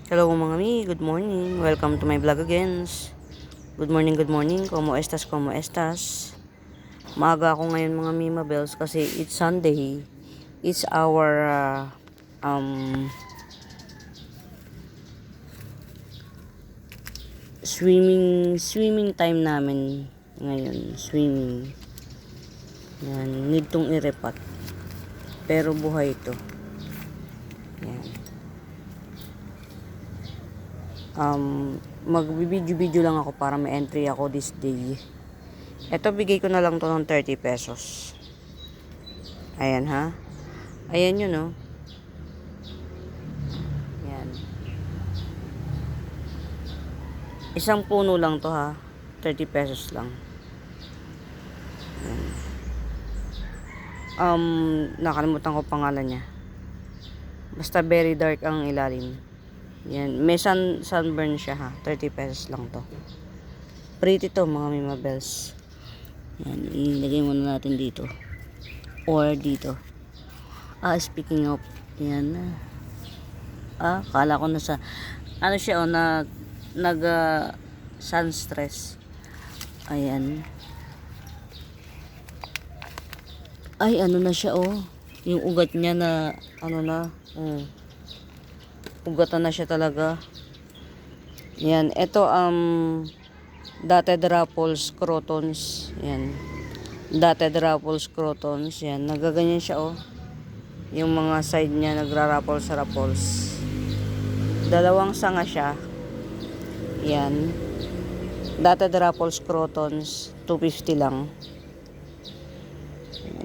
Hello mga mi, good morning. Welcome to my vlog again. Good morning, good morning. Como estas, como estas. Maaga ako ngayon mga Mima Bells kasi it's Sunday. It's our swimming time namin ngayon. Swimming. Yan, need tong irepat. Pero buhay ito. Yan. Magbibideo-video lang ako para may entry ako this day. Ito bigay ko na lang to ng 30 pesos. Ayan ha. Ayan yun oh. Ayan. Isang puno lang to ha. 30 pesos lang. Ayan. Nakalimutan ko pangalan niya. Basta very dark ang ilalim. Yan. May sunburn siya ha. 30 pesos lang to. Pretty to mga Mima Bells. Yan. Ilagay muna natin dito. Or dito. Speaking of. Yan. Kala ko na sa ano siya sun stress. Ayan. Ay ano na siya yung ugat niya na ugatan na siya talaga. Yan, ito dotted ruffles crotons. Yan. Dotted ruffles crotons. Yan, nagaganyan siya yung mga side niya nagra-ruffles. Dalawang sanga siya. Yan. Dotted ruffles crotons, 250 lang.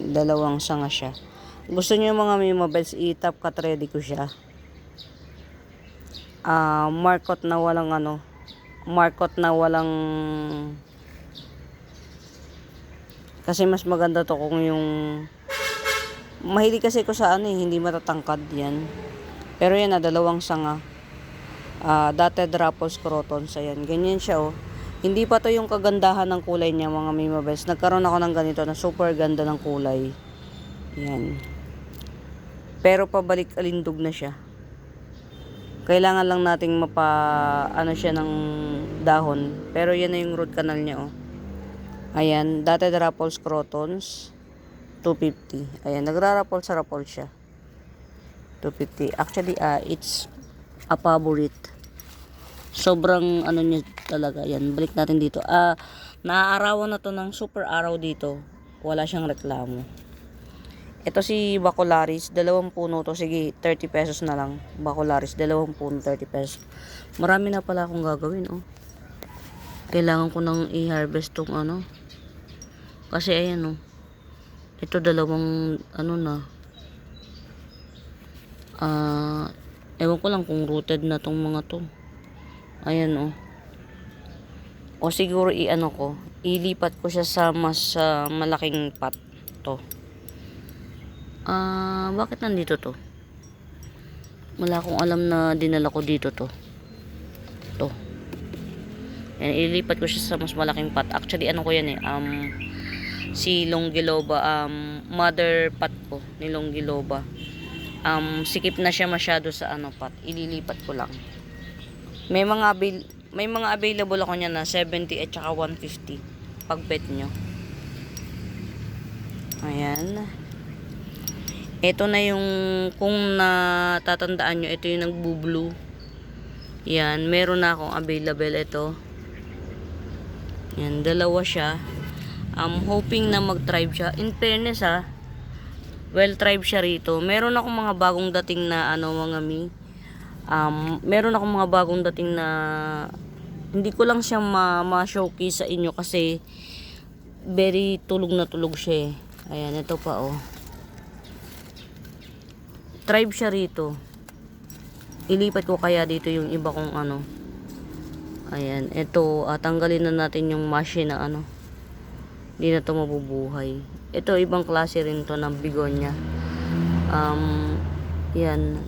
Dalawang sanga siya. Gusto niyo mga Mima Bells, i-top cut ready ko siya. Markot na walang kasi mas maganda to kung yung mahilig kasi ko sa hindi matatangkad yan. Pero yan dalawang sanga. Dotted ruffles crotons. Ayan, ganyan siya Hindi pa to yung kagandahan ng kulay niya mga Mima Bells. Nagkaroon ako ng ganito na super ganda ng kulay. Yan. Pero pabalik alindog na siya. Kailangan lang nating siya ng dahon. Pero yan na yung root canal niya Ayan, dotted ruffles crotons 250. Ayan, nagra-ruffle sa ruffle siya. 250. Actually, it's a favorite. Sobrang niya talaga. Ayan, balik natin dito. Naaarawan na to ng super araw dito. Wala siyang reklamo. Ito si Bacularis, 2 puno to. Sige, 30 pesos na lang. Bacularis, 2 puno, 30 pesos. Marami na pala akong gagawin, Kailangan ko nang i-harvest tong Kasi ayan, Ito 2 na. Ewan ko lang kung rooted na tong mga to. Ayan, O siguro ilipat ko siya sa mas malaking pot to. Bakit nandito to? Wala akong alam na dinala ko dito to. Yan, ilipat ko siya sa mas malaking pot. Actually, ko yan si Longiloba, mother pot ko ni Longiloba. Sikip na siya masyado sa pot. Ililipat ko lang. May mga available ako niya na 70 at saka 150 pag bet nyo. Ayan. Ito na yung, kung natatandaan nyo, ito yung nagbo-blue. Yan, meron na akong available ito. Yan, 2 siya. I'm hoping na mag-thrive siya. In fairness well-thrive siya rito. Meron akong mga bagong dating na mga mi. Meron akong mga bagong dating na hindi ko lang siya ma-showcase sa inyo kasi very tulog na tulog siya Ayan, ito pa Thrive siya rito. Ilipat ko kaya dito yung iba kong Ayan, ito tanggalin na natin yung machine na hindi na to mabubuhay. Ito ibang klase rin to ng bigonya. Yan.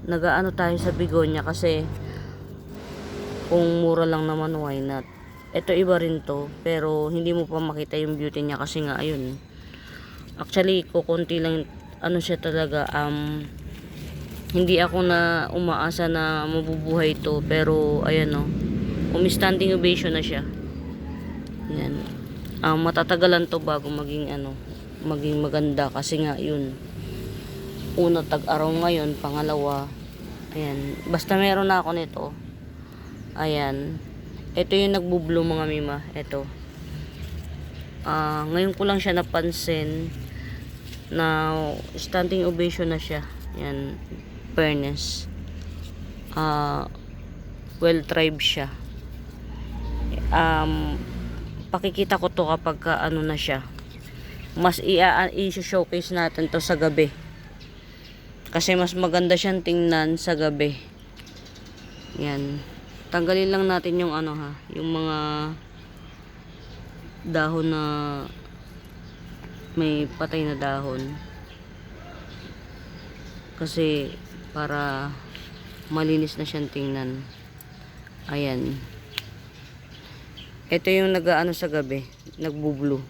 Tayo sa bigonya kasi kung mura lang naman, why not? Ito iba rin to, pero hindi mo pa makita yung beauty niya kasi nga ayun. Actually, kukunti lang siya talaga Hindi ako na umaasa na mabubuhay to, pero ayan o, standing ovation na siya. Yan. Matatagalan to bago maging maging maganda, kasi nga yun, una tag-araw ngayon, pangalawa, ayan, basta meron na ako nito. Ayan, ito yung nagbubloom mga mima, ito. Ngayon ko lang siya napansin na standing ovation na siya. Yan, fairness. Well tribe siya. Pakikita ko to kapag na siya. Mas i-showcase natin to sa gabi. Kasi mas maganda siyang tingnan sa gabi. Yan. Tanggalin lang natin yung yung mga dahon na may patay na dahon. Kasi para malinis na siyang tingnan. Ayan. Ito yung sa gabi, nagbo-blue.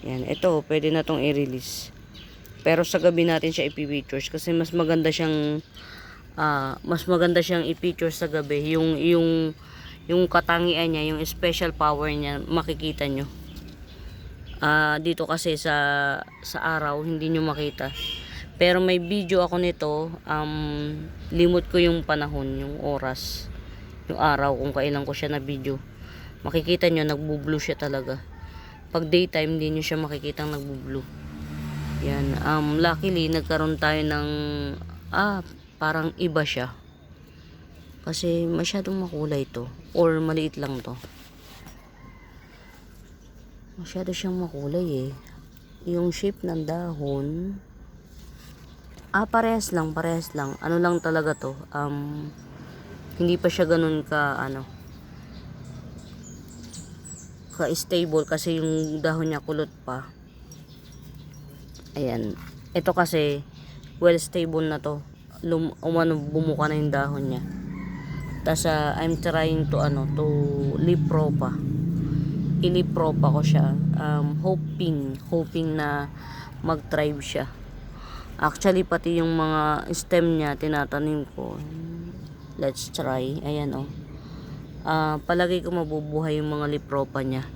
Yan, ito pwede na tong i-release. Pero sa gabi natin siya i-pictures kasi mas maganda siyang i-picture sa gabi. Yung katangian niya, yung special power niya, makikita nyo. Dito kasi sa araw hindi nyo makita. Pero may video ako nito, limot ko yung panahon, yung oras, yung araw kung kailan ko siya na video. Makikita nyo nagbo-blue siya talaga. Pag daytime hindi nyo siya makikitang nagbo-blue. Yan, luckily nagkaroon tayo ng parang iba siya. Kasi masyadong makulay to, or maliit lang to. Masyado siyang makulay eh. Yung shape ng dahon, parehas lang. Ano lang talaga to, hindi pa siya ganun ka-stable kasi yung dahon niya kulot pa. Ayan. Ito kasi well stable na to. Bumuka na yung dahon niya. Tas I'm trying to lipropa. Ilipropa ko siya. Hoping na mag-thrive siya. Actually pati yung mga stem niya tinatanim ko. Let's try. Ayan palagi ko mabubuhay yung mga lipropa niya.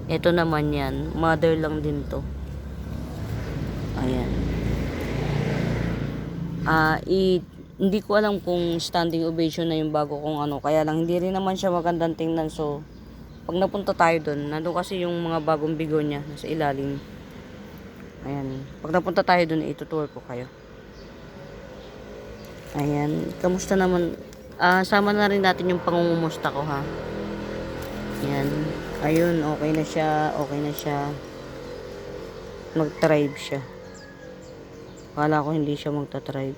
Ito naman yan, mother lang din to. Ayan. Hindi ko alam kung standing ovation na yung bago kong kaya lang hindi rin naman siya magandang tingnan. So pag napunta tayo doon, nandun kasi yung mga bagong bigonya nasa ilalim. Ayan, pag napunta tayo doon, itutour ko kayo. Ayan, kamusta naman? Sama na rin natin yung pangungumusta ko ha. Ayan, ayun, okay na siya. Mag-thrive siya. Kala ko hindi siya magta-thrive.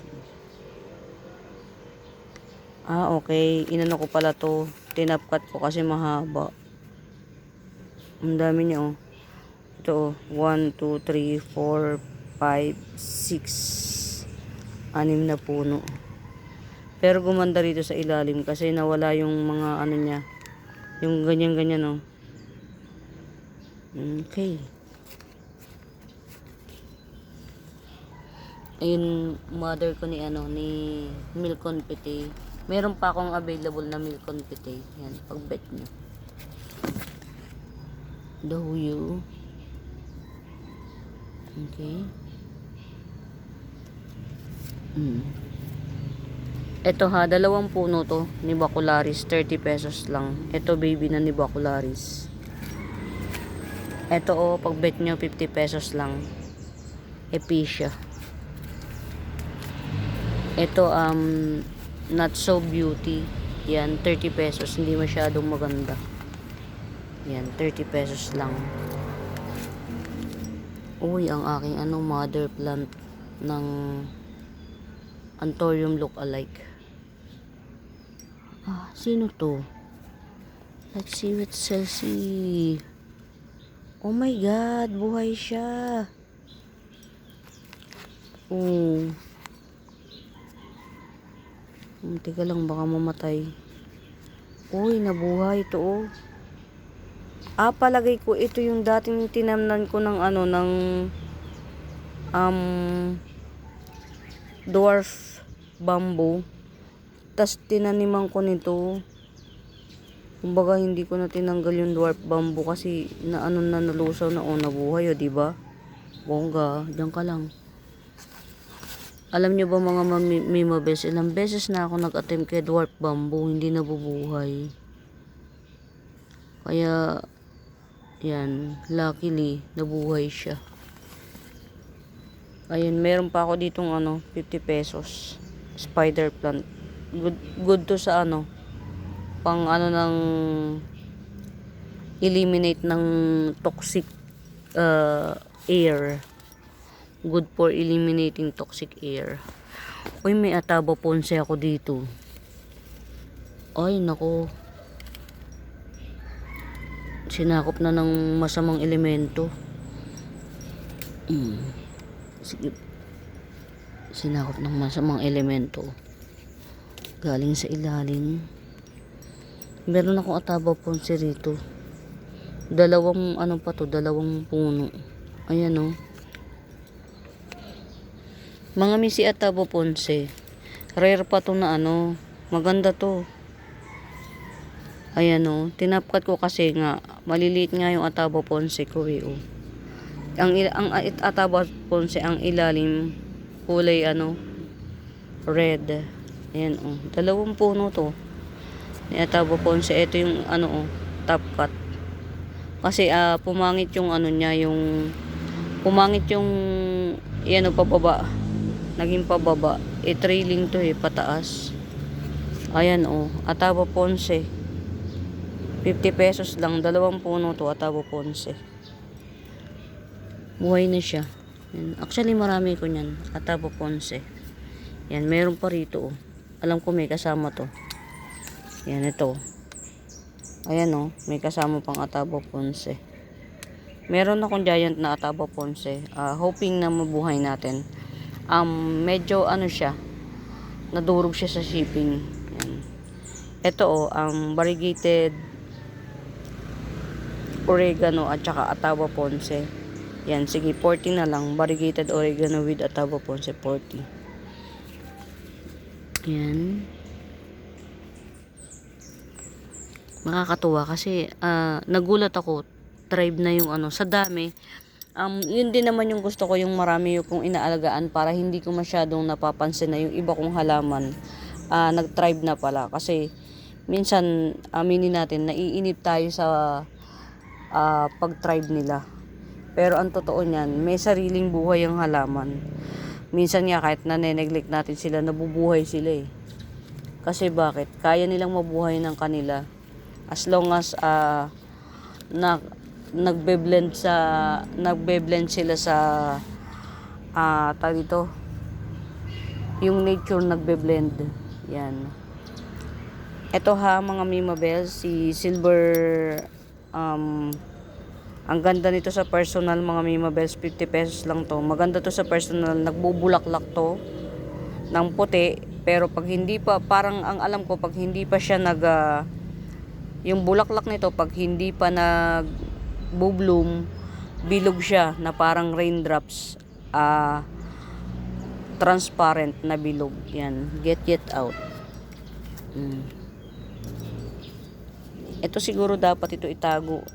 Okay, inano ko pala to, tinapkat ko kasi mahaba. Ang dami niya Ito 1, 2, 3, 4, 5, 6. 6 na puno. Pero gumanda rito sa ilalim kasi nawala yung mga niya. Yung ganyan. Okay. Ayun, mother ko ni milk confetti. Meron pa akong available na milk confetti. Yan, pag-bet nyo. Dahuyo. Okay. Ito dalawang puno to, Nibacularis, 30 pesos lang. Ito baby na Nibacularis. Ito pag-bet nyo, 50 pesos lang. Epicia. Ito, not so beauty. Yan, 30 pesos. Hindi masyadong maganda. Yan, 30 pesos lang. Uy, ang aking mother plant ng Anthurium look-alike. Sino to? Let's see what says. Oh my God, buhay siya. Teka lang, baka mamatay. Uy, nabuhay ito palagay ko ito yung dating tinamnan ko ng dwarf bamboo. Tas tinaniman ko nito. Kumbaga hindi ko na tinanggal yung dwarf bamboo kasi nalusaw na nabuhay, o di ba? Bongga, diyan ka lang. Alam nyo ba mga mimabes, ilang beses na ako nag-attempt kay dwarf bamboo, hindi nabubuhay. Kaya yan, luckily nabuhay siya. Ayun, meron pa ako ditong 50 pesos spider plant. Good to sa pang ng eliminate ng toxic air. Good for eliminating toxic air. Uy, may Ataba Ponce ako dito. Ay nako, sinakop na ng masamang elemento. Sige, sinakop ng masamang elemento galing sa ilalim. Meron akong Ataba Ponce rito. Dalawang dalawang puno. Ayan mga misi Ataba Ponce. Rare pa to na maganda to. Ayan tinapkat ko kasi nga maliliit nga yung Ataba Ponce ko Ang Ataba Ponce ang ilalim kulay red. Ayan dalawang puno to ni Ataba Ponce. Ito yung top cut. Kasi pumangit yung niya, yung pumangit yung pababa. Naging pababa. Trailing to pataas. Ayan Ataba Ponce. 50 pesos lang, dalawang puno to Ataba Ponce. Buhay na siya. Yan. Actually marami ko niyan, Ataba Ponce. Yan, meron pa rito Alam ko may kasama to. Yan ito. Ayan may kasama pang Ataba Ponce. Meron akong giant na Ataba Ponce. Hoping na mabuhay natin. Medyo siya. Nadurog siya sa shipping. Yan. Ito variegated oregano at saka Ataba Ponce. Yan, sige 40 na lang. Variegated oregano with Ataba Ponce 40. Yan. Makakatuwa kasi nagulat ako, tribe na yung sa dami. Yun din naman yung gusto ko, yung marami yung inaalagaan para hindi ko masyadong napapansin na yung iba kong halaman nag-tribe na pala. Kasi minsan aminin natin naiinip tayo sa pag-tribe nila. Pero ang totoo niyan, may sariling buhay ang halaman. Minsan nga kahit nane-neglect natin sila, nabubuhay sila Kasi bakit? Kaya nilang mabuhay ng kanila. As long as nagbe-blend sila sa dito. Yung nature nagbe-blend. Yan. Ito mga mimabel, si silver ang ganda nito sa personal mga mimabels, 50 pesos lang to. Maganda to sa personal, nagbubulaklak to ng puti, pero pag hindi pa, parang ang alam ko pag hindi pa siya yung bulaklak nito pag hindi pa nag-bloom, bilog siya na parang raindrops, transparent na bilog. Yan, get out. Ito siguro dapat ito itago.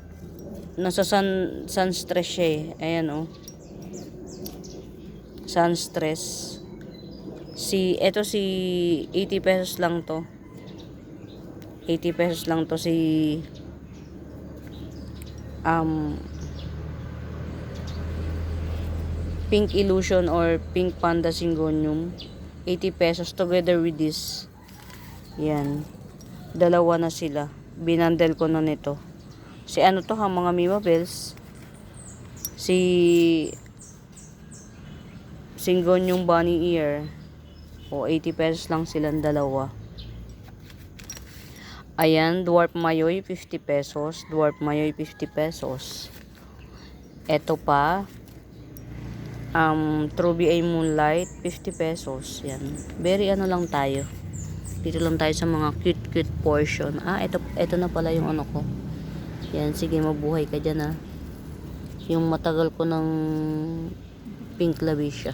Nasa sun stress siya Ayan sun stress. Ito si 80 pesos lang to. 80 pesos lang to si Pink Illusion or Pink Panda Syngonium. 80 pesos together with this. Yan. Dalawa na sila. Binandel ko na nito. Si to mga mimabels. Si Syngonium Bunny Ear. 80 pesos lang silang dalawa. Ayan, Dwarf Mayoy 50 pesos. Dwarf Mayoy 50 pesos. Ito pa. Truby A Moonlight 50 pesos. Yan. Very lang tayo. Dito lang tayo sa mga cute portion. Ito na pala yung ko. Yan, sige mabuhay ka dyan Yung matagal ko ng pink labisya.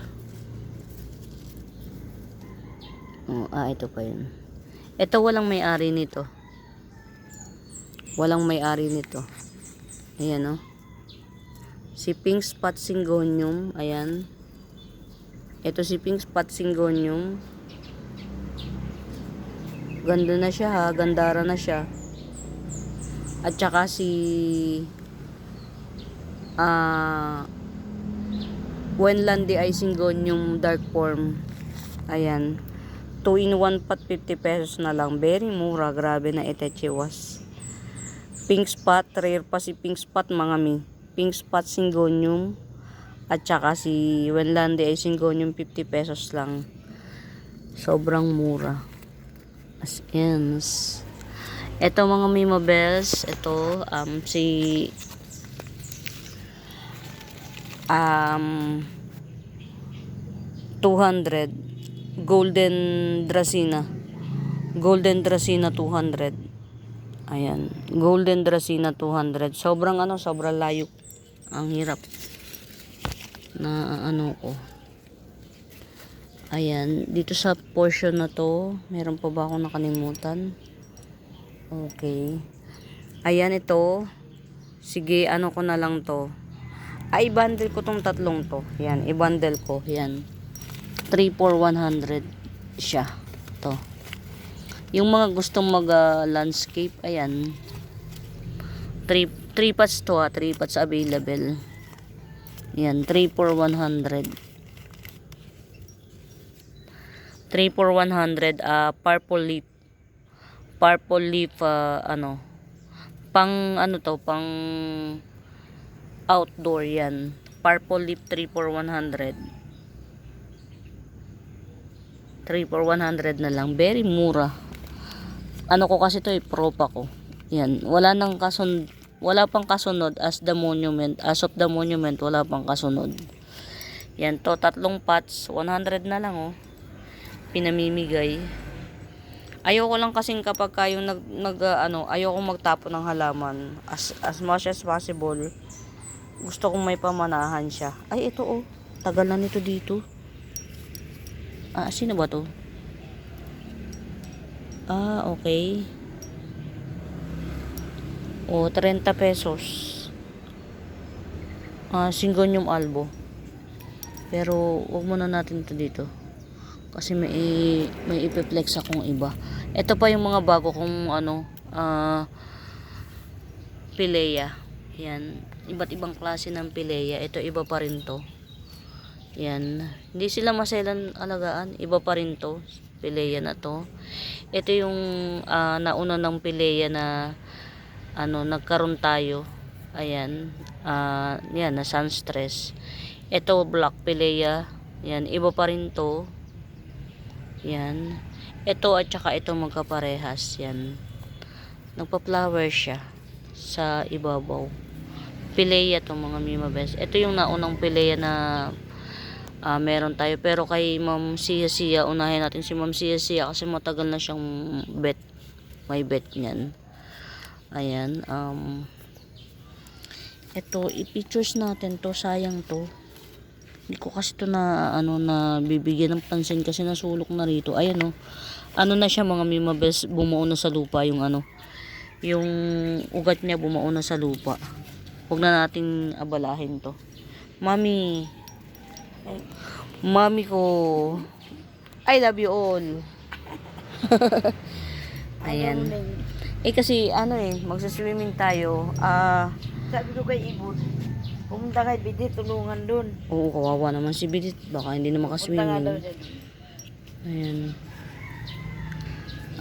Oh, ito pa yun. Ito walang may-ari nito. Walang may-ari nito. Ayan, oh. Si Pink Spot Syngonium. Ayan. Ito si Pink Spot Syngonium. Ganda na siya ha. Gandara na siya. At saka si Wenlandi ay Syngonium Dark Form. Ayan. 2-in-1 pot 50 pesos na lang. Very mura. Grabe na itechiwas. Pink Spot. Rare pa si Pink Spot mga mi. Pink Spot Syngonium. At saka si Wenlandi ay Syngonium 50 pesos lang. Sobrang mura. As in. Ito mga Mimo Bells. Ito si 200 Golden Dracena. Golden Dracena 200. Ayan. Golden Dracena 200. Sobrang sobrang layo. Ang hirap. Na ko. Ayan. Dito sa portion na to, meron pa ba akong nakalimutan? Okay. Ayan ito. Sige, ko na lang to. I-bundle ko tong tatlong to. Yan, i-bundle ko. Yan. 3 for 100 siya. To. Yung mga gustong mag-landscape, ayan. 3 pots to 3 pots available. Yan, 3 for 100. 3 for 100, purple leaf. Purple leaf, pang pang outdoor yan. Purple leaf 3 for 100. 3 for 100 na lang. Very mura. Ko kasi to propa ko. Yan. Wala pang kasunod as the monument. As of the monument, wala pang kasunod. Yan to, tatlong pots. 100 na lang oh. Pinamimigay. Ayoko lang kasing kapag kayong ayoko magtapo ng halaman. As much as possible. Gusto kong may pamanahan siya. Ay, ito oh. Tagal na nito dito. Sino ba to? Okay. 30 pesos. Syngonium albo. Pero, wag muna natin ito dito. Kasi may ipiplex akong iba. Ito pa yung mga bago kong Pilea. Yan. Iba't ibang klase ng Pilea. Ito iba pa rin to. Yan. Hindi sila maselan alagaan. Iba pa rin to. Pilea na to. Ito yung nauna ng Pilea na nagkaroon tayo. Ayan. Yan. Na sunstress. Ito black Pilea. Yan. Iba pa rin to. Yan. Ito at saka ito magkaparehas. Yan. Nagpa-flower siya sa ibabaw. Pilea to mga Mima Best. Ito yung naunang Pilea na meron tayo. Pero kay Ma'am Sia, unahin natin si Ma'am Sia kasi matagal na siyang bet. May bet niyan. Ayan. Ito, i-pictures natin to. Sayang to. Hindi ko kasi to na bibigyan ng pansin kasi nasulok na rito. Ayan oh. Na siya mga Mima Best, bumuo na sa lupa yung yung ugat niya bumuo na sa lupa. Huwag na nating abalahin to. Mami ko, I love you all. Ayan. Kasi magsaswimming tayo. Sabi ko kay Ibon, pumunta kay Bidit, tulungan dun. Oo, kawawa naman si Bidit. Baka hindi na makaswimming. Ayan.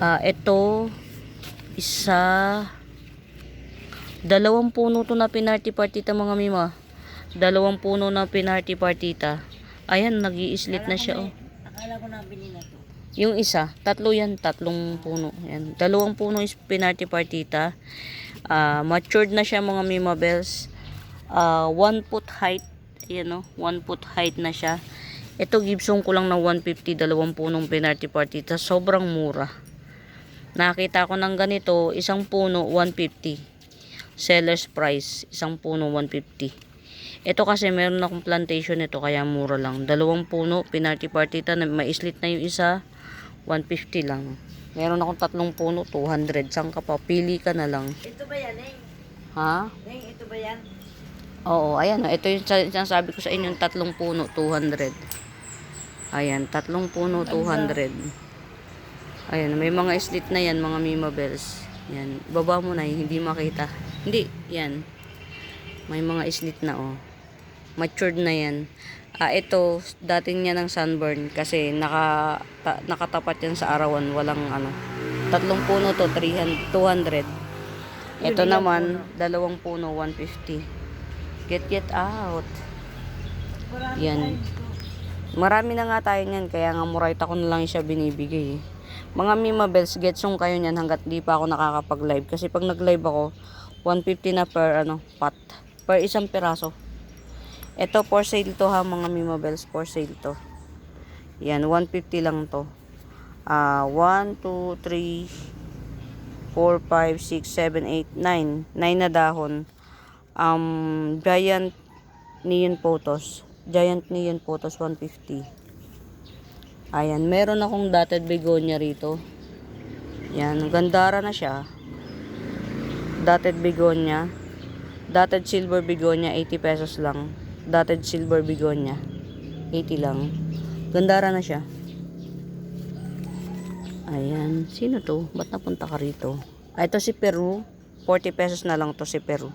Ito, dalawang puno to na pinarty partita mga Mima. Dalawang puno na pinarty partita. Ayan, nag-i-slit na siya oh. Akala ko na binila to. Yung isa, tatlo yan, tatlong puno. Ayan. Dalawang puno is pinarty partita. Matured na siya mga Mima Bells. 1 foot height. Ayan 1 foot height na siya. Ito Gibson ko lang na 150, dalawang punong pinarty partita. Sobrang mura. Nakita ko ng ganito, isang puno 150. Seller's price, isang puno 150. Ito kasi meron akong plantation nito kaya mura lang. Dalawang puno, pinarty partita, na maislit na yung isa, 150 lang. Meron akong 3 puno, 200. Saan ka pa? Pili ka na lang. Ito ba yan, Neng? Ha? Neng, ito ba yan? Oo, ayan. Ito yung sinasabi ko sa inyo, 3 puno, 200. Ayan, 3 puno, 200. Ayan, may mga slit na yan, mga Mima Bells. Yan, baba mo na, hindi makita. Hindi, yan. May mga slit na, oh. Matured na yan. Ito, dating niya ng sunburn kasi nakatapat yan sa arawan, walang ano. 3 puno to, 200. Ito naman, 2 puno, 150. Get out. Marami Yan. tayo dito. Marami na nga tayo niyan, kaya nga murayta ko na lang siya binibigay. Mga Mima Bells, getsong kayo niyan hanggat di pa ako nakakapag-live. Kasi pag nag-live ako, 150 na per pot. Per isang piraso. Ito, for sale to ha, mga Mima Bells, for sale to. Yan, 150 lang to. 1, 2, 3, 4, 5, 6, 7, 8, 9. 9 na dahon. Giant neon photos. Giant neon photos, 150. Ayan, meron akong dotted begonia rito. Yan, gandara na siya. Dotted begonia. Dotted silver begonia, 80 pesos lang. Dotted silver begonia, 80 lang. Gandara na siya. Ayan, sino to? Ba't napunta ka rito? Ito si Peru. 40 pesos na lang to si Peru.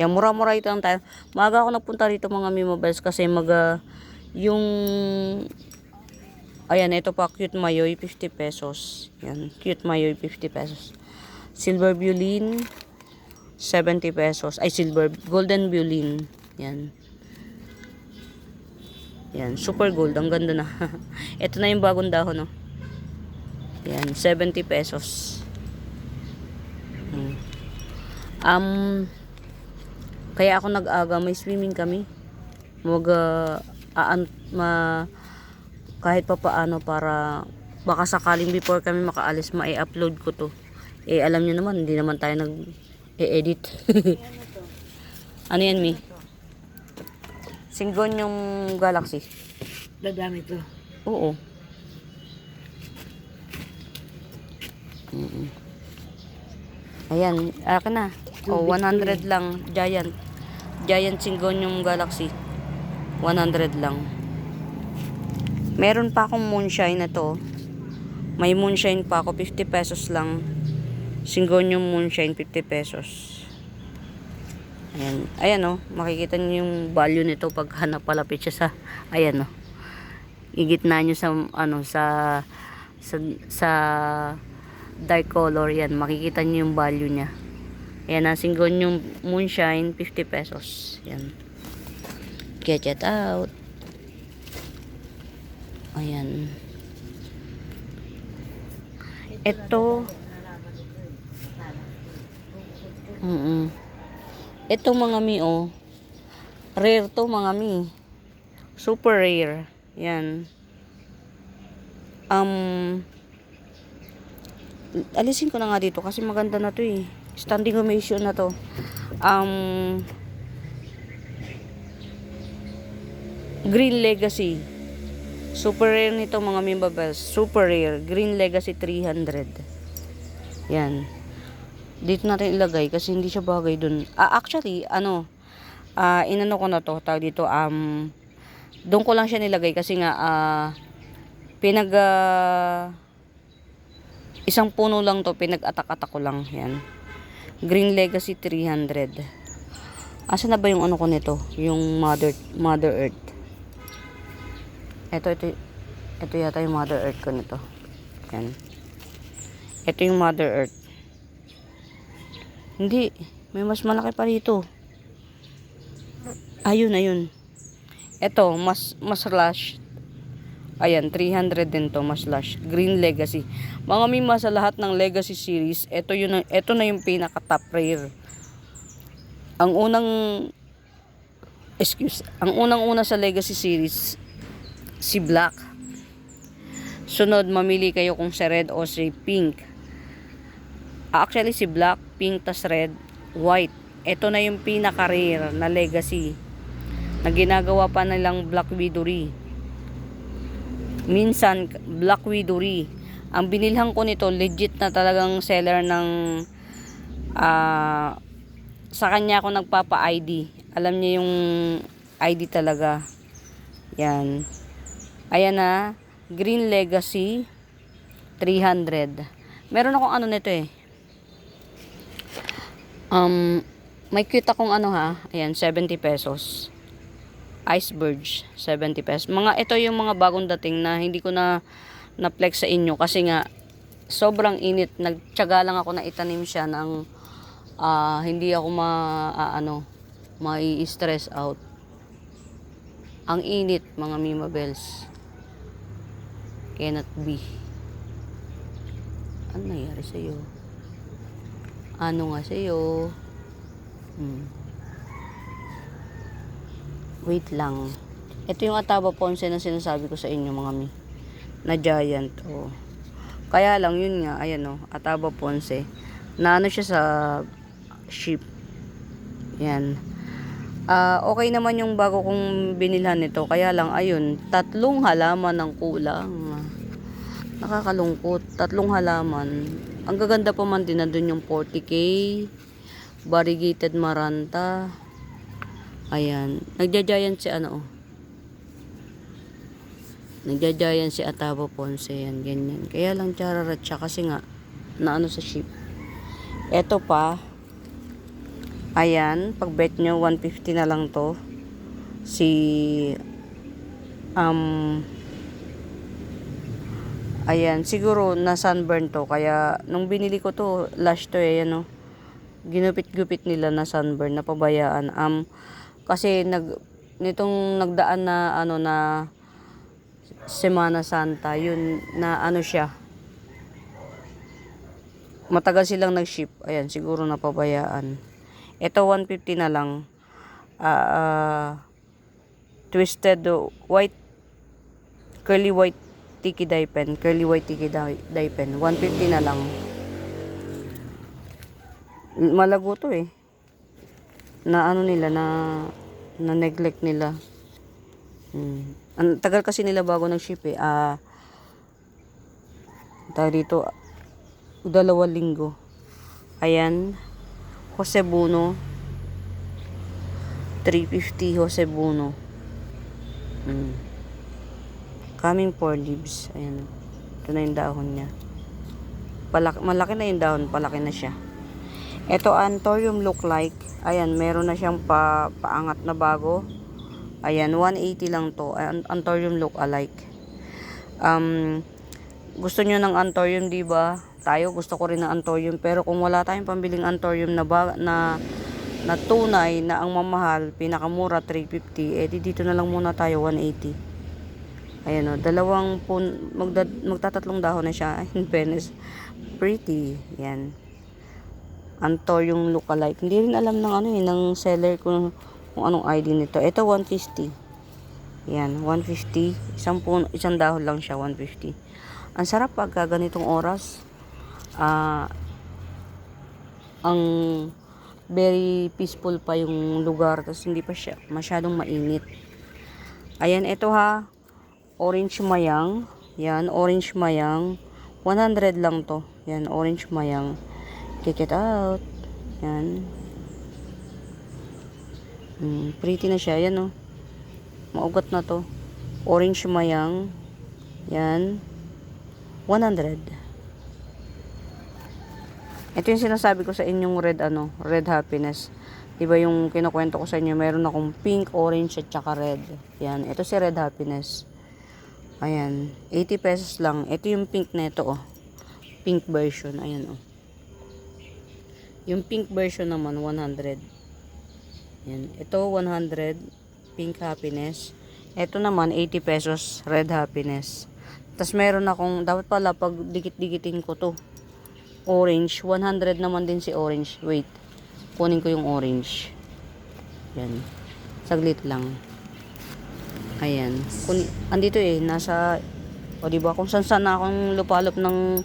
Yan, mura-mura ito lang tayo. Maaga ako nagpunta rito mga Mima Bells kasi yung ayan, ito pa, cute mayoy, 50 pesos. Yan, cute mayoy, 50 pesos. Silver violin, 70 pesos. Ay, golden violin. Yan. Yan, super gold. Ang ganda na. Ito na yung bagong dahon, no? Yan, 70 pesos. Kaya ako nag-aga, may swimming kami. Kahit pa paano para baka sakaling before kami makaalis, ma-upload ko to. Alam nyo naman, hindi naman tayo nag-edit. Ano yan, Mi? Singgon yung Galaxy. Dadami to. Oo. Ayan, akin na. 100 lang. Giant. Giant Syngonium Galaxy. 100 lang. Meron pa akong moonshine na to. May moonshine pa ako. 50 pesos lang. Syngonium moonshine, 50 pesos. Ayan. Ayan, oh. Makikita niyo yung value nito pag hanap palapit siya sa, ayan, oh. Igitna niyo sa, sa dark color. Yan. Makikita niyo yung value niya. Ayan, ang Syngonium moonshine, 50 pesos. Yan. Get it out. Ayan. Ito. Ito mga Mi, oh. Rare to mga Mi. Super rare. Yan. Alisin ko na nga dito kasi maganda na to eh. Standing ovation na to. Green Legacy. Super rare nito mga Mima Bells. Super rare. Green Legacy 300. Yan. Dito natin ilagay kasi hindi siya bagay dun. Actually, inano ko na to. Tawag dito, doon ko lang siya nilagay kasi nga, isang puno lang to, pinag-atak-atak ko lang. Yan. Green Legacy 300. Asa na ba yung ano ko nito? Yung Mother Earth. Ito yata yung Mother Earth ko nito. Yan. Ito yung Mother Earth. Hindi. May mas malaki pa rito. Ayun. Ito, mas lush. Ayan, 300 din to, mas lush. Green Legacy. Mga Mima, sa lahat ng Legacy series, ito na yung pinaka top rare. Ang unang-una sa Legacy series, si Black. Sunod, mamili kayo kung si red o si pink. Actually, si black, pink, tas red, white. Ito na yung pinaka-rare na Legacy na ginagawa pa nilang Black Widow. Minsan, Black Widowy. Ang binilhan ko nito, legit na talagang seller ng sa kanya ako nagpapa-ID. Alam niya yung ID talaga. Yan. Ayan na. Green Legacy 300. Meron akong ano nito eh. May cute akong ano ha. Ayan, 70 pesos. Iceberg, 70 pesos. Ito yung mga bagong dating na hindi ko na flex sa inyo kasi nga sobrang init. Nagtiyaga lang ako na itanim siya ng hindi ako mai-stress out. Ang init, mga Mima Bells. Cannot be. Ano nangyari sa'yo? Ano nga sa'yo? Wait lang. Ito yung Ataba Ponce na sinasabi ko sa inyo mga mi. Na giant. Oh. Kaya lang yun nga. Ayan o. Ataba Ponce. Na ano siya sa sheep. Yan. Okay naman yung bago kong binilhan nito. Kaya lang ayun. 3 halaman ng kulang. Nakakalungkot. 3 halaman. Ang gaganda pa man din na dun yung 40K. Variegated Maranta. Ayan. Nagja-giant si ano. Nagja-giant si Ataba Ponce. Yan, ganyan. Kaya lang chararat siya kasi nga naano sa sheep. Eto pa. Ayan. Pag bet nyo 150 na lang to. Ayan. Siguro na sunburn to. Kaya nung binili ko to, lash to eh. Ayan o. Ginupit-gupit nila na sunburn. Napabayaan. Kasi nitong nagdaan na na Semana Santa, yun na ano siya. Matagal silang nag-ship. Ayan, siguro napabayaan. Ito 150 na lang. Twisted white curly white tiki dye pen. Curly white tiki dye pen. 150 na lang. Malago to eh. Na ano nila na neglect nila. Ang tagal kasi nila bago nag-ship eh. Tayo dito 2 linggo. Ayan. Jose Buno 350 Jose Buno. Coming 4 leaves. Ayan. Ito na yung dahon niya. Malaki na yung dahon. Palaki na siya. Ito Anthurium look like. Ayan, meron na siyang paangat na bago. Ayan, 180 lang to. Anthurium look alike. Gusto nyo ng Anthurium, diba? Tayo, gusto ko rin ng Anthurium. Pero kung wala tayong pambiling Anthurium na tunay na ang mamahal, pinakamura 350, dito na lang muna tayo 180. Ayan o, magtatatlong dahon na siya. In fairness, pretty. Yan. Anthurium lookalike. Hindi rin alam ng seller kung anong ID nito. Ito 150. Yan, 150. Isang dahon lang siya, 150. Ang sarap pagka ganitong oras. Ang very peaceful pa yung lugar. Tapos hindi pa siya masyadong mainit. Ayan, ito ha. Orange mayang. Yan, orange mayang. 100 lang to. Yan, orange mayang. Check it out. Yan. Pretty na siya. Yan o. Maugat na to. Orange mayang. Yan. 100. Ito yung sinasabi ko sa inyong red happiness. Diba yung kinukwento ko sa inyo, meron akong pink, orange, at saka red. Yan. Ito si red happiness. Ayan. 80 pesos lang. Ito yung pink na ito oh. Pink version. Ayan oh. Yung pink version naman, 100. Yan. Ito, 100. Pink happiness. Ito naman, 80 pesos. Red happiness. Tapos meron akong, dapat pala, pag dikit-dikitin ko to. Orange. 100 naman din si orange. Wait. Kunin ko yung orange. Yan. Saglit lang. Ayan. Andito eh. Nasa, o diba, kung saan na akong lupalop ng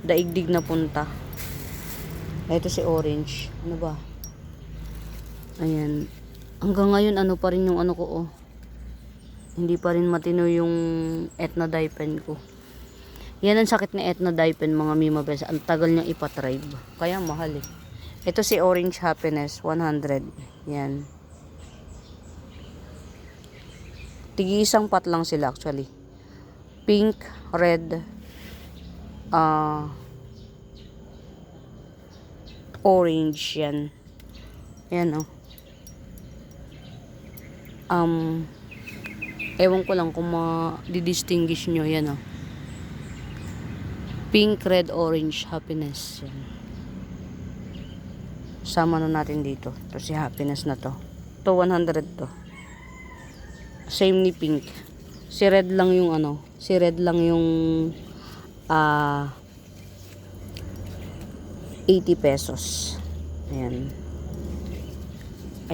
daigdig na punta. Ito si orange. Ano ba? Ayan. Hanggang ngayon, ano pa rin yung ano ko, oh. Hindi pa rin matino yung Etna-Daipen ko. Yan ang sakit ni Etna-Daipen, mga Mima Bells. Ang tagal niyang ipatribe. Kaya mahal eh. Ito si Orange Happiness, 100. Yan. Tigi-isang pot lang sila actually. Pink, red, orange yan. Yan oh. Ewan ko lang kung ma-distinguish nyo. Yan oh. Pink, red, orange, happiness. Yan. Sama na natin dito. Ito si happiness na to. Ito 100 to. Same ni pink. Si red lang yung ano. Si red lang yung 80 pesos. Ayan.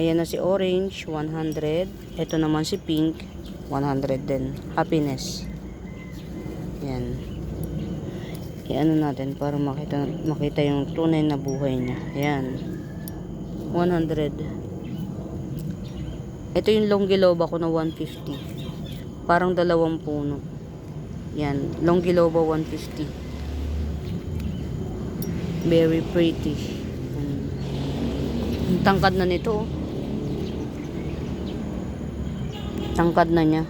Ayan na si orange, 100. Ito naman si pink, 100 din. Happiness. Ayan. Iano natin para makita yung tunay na buhay niya. Ayan. 100. Ito yung longgiloba ko na 150. Parang dalawang puno. Yan. Longgiloba 150. Very pretty. Ang tangkad na nito. Oh. Tangkad na niya.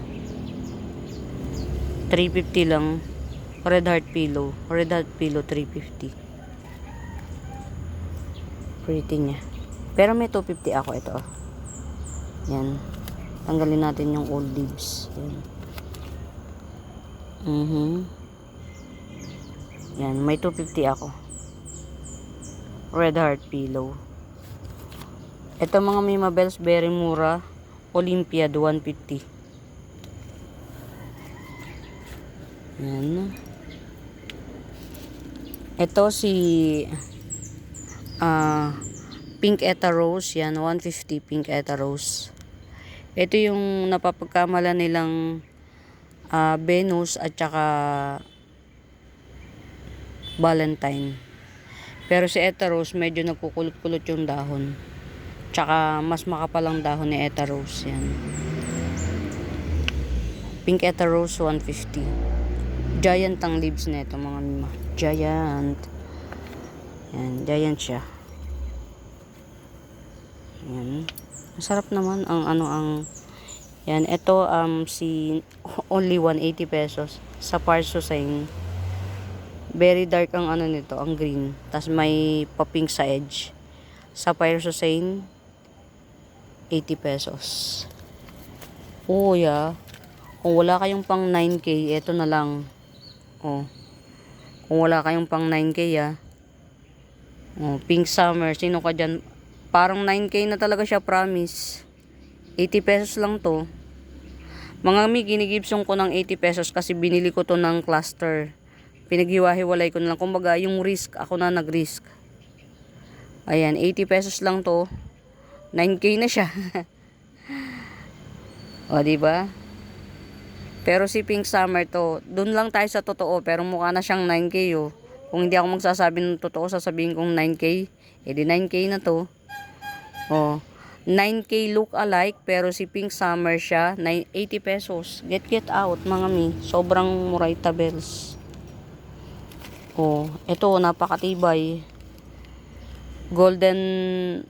350 lang. Red heart pillow. Red heart pillow 350. Pretty niya. Pero may 250 ako ito. Oh. Yan. Tanggalin natin yung old leaves. Yan. Yan. May 250 ako. Red heart pillow. Ito mga Mima Bells, very mura. Olympiad 150. Yan. Ito si Pink Eta Rose. Yan, 150 Pink Eta Rose. Ito yung napapagkamala nilang Venus at saka Valentine. Pero si Eta Rose medyo nagkukulot-kulot yung dahon. Tsaka mas makapalang dahon ni Eta Rose. Yan. Pink Eta Rose 150. Giant ang leaves na ito mga Mima. Giant. Yan. Giant siya. Yan. Masarap naman ang yan. Ito si only 180 pesos sa Parsusine. Very dark ang ano nito, ang green. Tas may pa-pink sa edge. Sa Parsusine 80 pesos. Oh, yeah. Kung wala kayong pang 9K, ito na lang. Oh. Kung wala kayong pang 9K, Oh, Pink Summer. Sino ka dyan? Parang 9K na talaga siya, promise. 80 pesos lang to. Mga mi, ginigibsong ko ng 80 pesos kasi binili ko to ng cluster. Pinaghiwa-hiwalay ko na lang. Kumbaga, yung risk, ako na nag-risk. Ayan, 80 pesos lang to. 9K na siya. O, diba? Pero si Pink Summer to, dun lang tayo sa totoo, pero mukha na siyang 9K, oh. Kung hindi ako magsasabi ng totoo, sasabihin kong 9K. Eh, di 9K na to. Oh, 9K look alike, pero si Pink Summer siya, 80 pesos. Get out, mga mi. Sobrang Murayta Bells. Oh, ito, napakatibay. Golden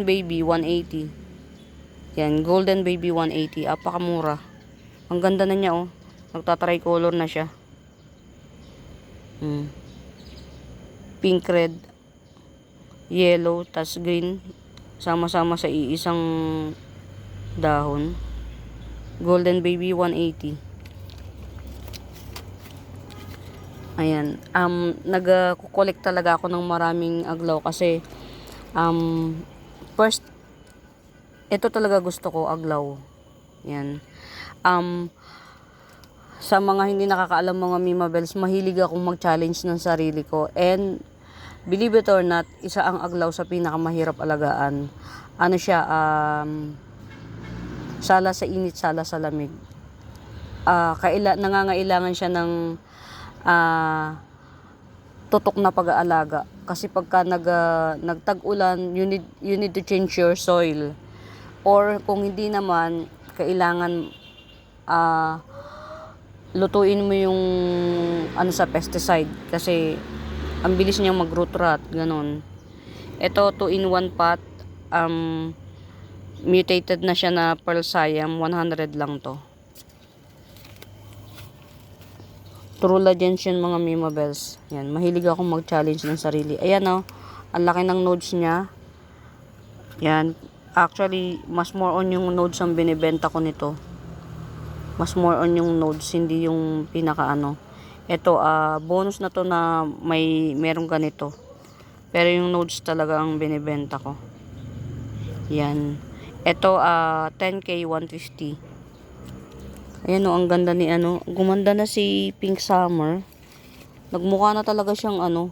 Baby 180. Yan, Golden Baby 180. Apakamura. Ang ganda na niya, oh. Nagta-tricolor na siya. Pink, red, yellow, tas green. Sama-sama sa iisang dahon. Golden Baby 180. Ayan. Nag-collect talaga ako ng maraming aglaw kasi first, ito talaga gusto ko, aglaw. Yan. Sa mga hindi nakakaalam mga Mima Bells, mahilig akong mag-challenge ng sarili ko. And, believe it or not, isa ang aglaw sa pinakamahirap alagaan. Ano siya, sala sa init, sala sa lamig. Nangangailangan siya ng tutok na pag-aalaga. Kasi pagka nagtag-ulan, you need to change your soil. Or kung hindi naman, kailangan lutuin mo yung ano sa pesticide kasi ang bilis niyang mag-root rot, ganun. Ito 2-in-1 pot, mutated na siya na Pearl Siam, 100 lang to. Trula Gentian mga Mima Bells. Yan, mahilig akong mag-challenge ng sarili. Ayan oh, ang laki ng nodes niya. Yan, actually, mas more on yung nodes ang binibenta ko nito. Mas more on yung nodes, hindi yung pinaka ano. Ito, bonus na to na merong ganito. Pero yung nodes talaga ang binibenta ko. Yan. Ito, 10K 150. Ayan o, ang ganda ni ano. Gumanda na si Pink Summer. Nagmukha na talaga siyang ano.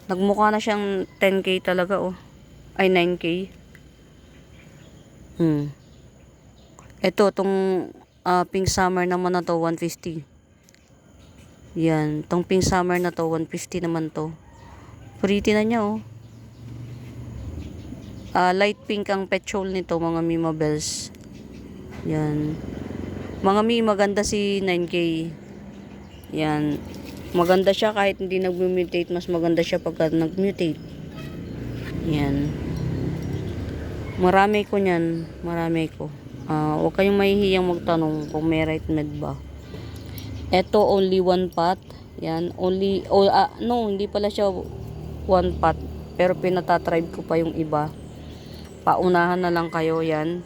Nagmukha na siyang 10K talaga oh. Ay, 9K. Ito, tong Pink Summer naman na to, 150. Yan. Tong Pink Summer na to, 150 naman to. Pretty na niya, oh. Light pink ang petrol nito, mga Mima Bells. Yan. Mga Mi, maganda si 9K. Yan. Maganda siya kahit hindi nag-mutate. Mas maganda siya pagka nag-mutate. Yan. Marami ko niyan. Marami ko. Huwag kayong mahihiyang magtanong kung may right med ba. Ito, only 1 pot. Yan. Only, no, hindi pala siya 1 pot. Pero pinatatribe ko pa yung iba. Paunahan na lang kayo, yan.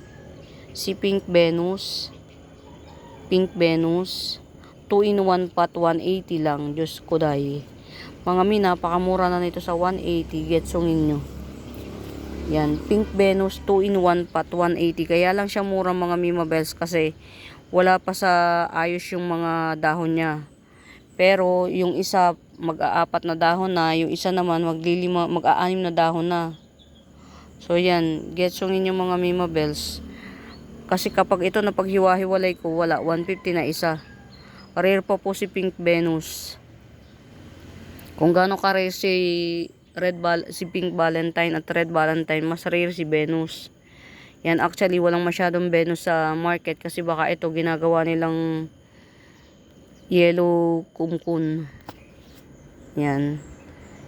Si Pink Venus. Pink Venus. 2-in-1 pot, 180 lang. Diyos ko dahi. Mga Mi, napakamura na nito sa 180. Getsongin nyo. Yan, Pink Venus 2-in-1 pot 180. Kaya lang siya mura mga Mima Bells kasi wala pa sa ayos yung mga dahon niya. Pero yung isa mag-aapat na dahon na, yung isa naman mag-aanim na dahon na. So yan, getsongin yung mga Mima Bells. Kasi kapag ito napaghiwa-hiwalay ko, wala 150 na isa. Rare pa po si Pink Venus. Kung gaano ka-rare si Pink Valentine at Red Valentine, mas rare si Venus. Yan, actually walang masyadong Venus sa market kasi baka ito ginagawa nilang yellow kumkun. Yan.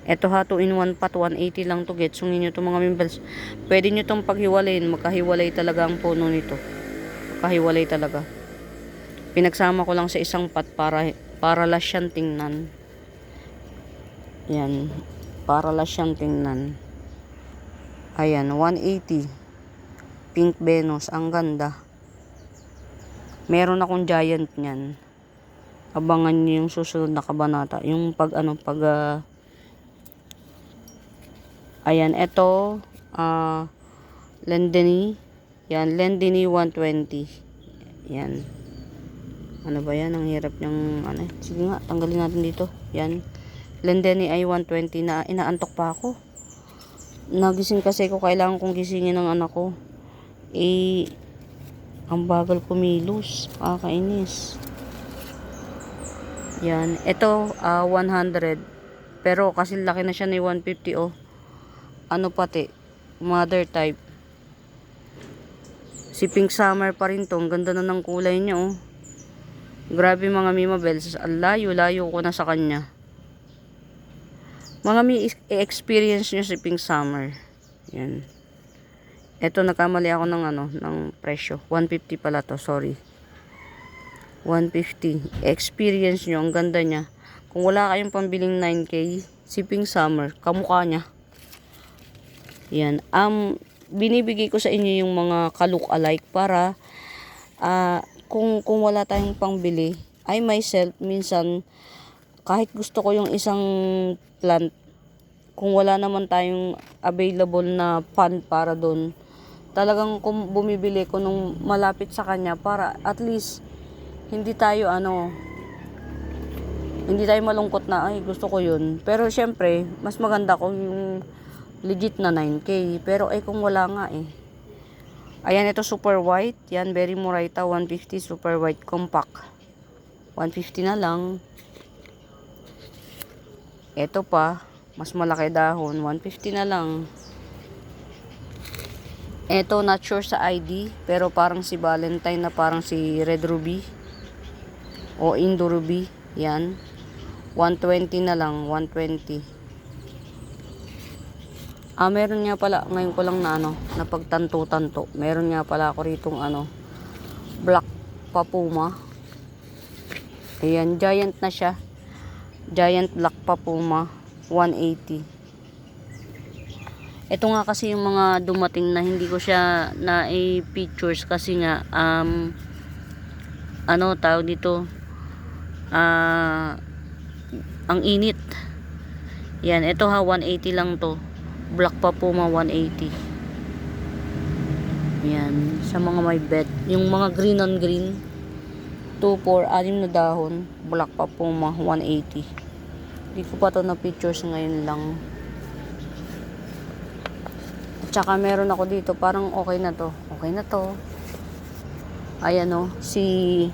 Ito ha, 2-in-1 pot 180 lang to. Getsungin nyo to mga mimbels. Pwede nyo tong paghiwalayin. Magkahiwalay talaga ang puno nito. Magkahiwalay talaga. Pinagsama ko lang sa isang pot para last siyang tingnan. Yan. Para lang siyang tingnan. Ayan, 180. Pink Venus, ang ganda. Meron akong giant niyan. Abangan niyo yung susunod na kabanata. Yung ayan, ito Lendini. Yan, Lendini 120. Yan. Ano ba yan? Ang hirap niyang sige nga, tanggalin natin dito. Yan. Lendini ay 120 na inaantok pa ako. Nagising kasi ko, kailangan kong gisingin ng anak ko. Ang bagal kumilos. Kainis. Yan. Ito, 100. Pero kasi laki na siya ni 150, oh. Pati? Mother type. Si Pink Summer pa rin to. Ang ganda na ng kulay niya, oh. Grabe mga Mima Bells. Layo-layo ko na sa kanya. Mga experience nyo si Pink Summer. Yan. Ito, nagkamali ako ng presyo. 150 pala to, sorry. 150. Experience nyo, ang ganda niya. Kung wala kayong pambiling 9K, si Pink Summer, kamukha niya. Yan. Binibigay ko sa inyo yung mga ka-look-alike para kung wala tayong pangbili, I myself, minsan, kahit gusto ko yung isang plant, kung wala naman tayong available na fund para doon, talagang bumibili ko nung malapit sa kanya para at least hindi tayo malungkot na ay gusto ko yun. Pero syempre, mas maganda kung yung legit na 9K. Pero kung wala nga Ayan, ito super white. Yan, Berry Moraita 150 super white compact. 150 na lang. Ito pa, mas malaki dahon, 150 na lang. Eto, not sure sa ID, pero parang si Valentine na parang si Red Ruby o Indo Ruby. Yan. 120 na lang, 120. Meron nga pala, ngayon ko lang na napagtanto-tanto. Meron nga pala ako ritong Black Papuma. Ayan, giant na siya. Giant Black Papuma, 180. Ito nga kasi yung mga dumating na hindi ko siya na pictures kasi nga tawag dito, ang init. Yan, ito 180 lang to. Black Papuma 180. Yan, sa mga may bet, yung mga green on green, 2, 4, 6 na dahon, Black Papuma 180. Hindi ko pa to na pictures ngayon lang. Tsaka meron ako dito, parang okay na to. Okay na to. Ayan si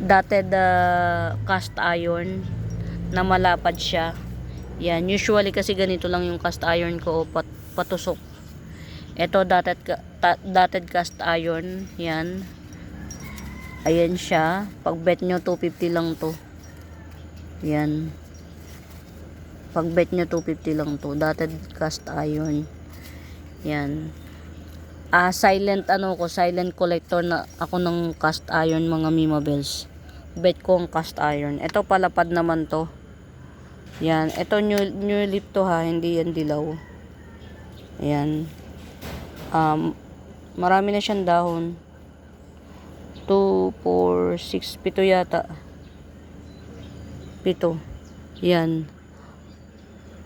dotted cast iron na malapad siya. Yan, usually kasi ganito lang yung cast iron ko, patusok. Ito dotted cast iron, yan. Ayan siya. Pag bet nyo 250 lang to. Yan. Pag bet nyo 250 lang to, dotted cast iron. Yan. Silent silent collector na ako ng cast iron, mga Mima Bells. Bet ko ang cast iron. Ito palapad naman to. Yan, ito new leaf to ha, hindi yan dilaw. Yan. Marami na siyang dahon. 2, 4, 6, 7 yata. 7. Yan.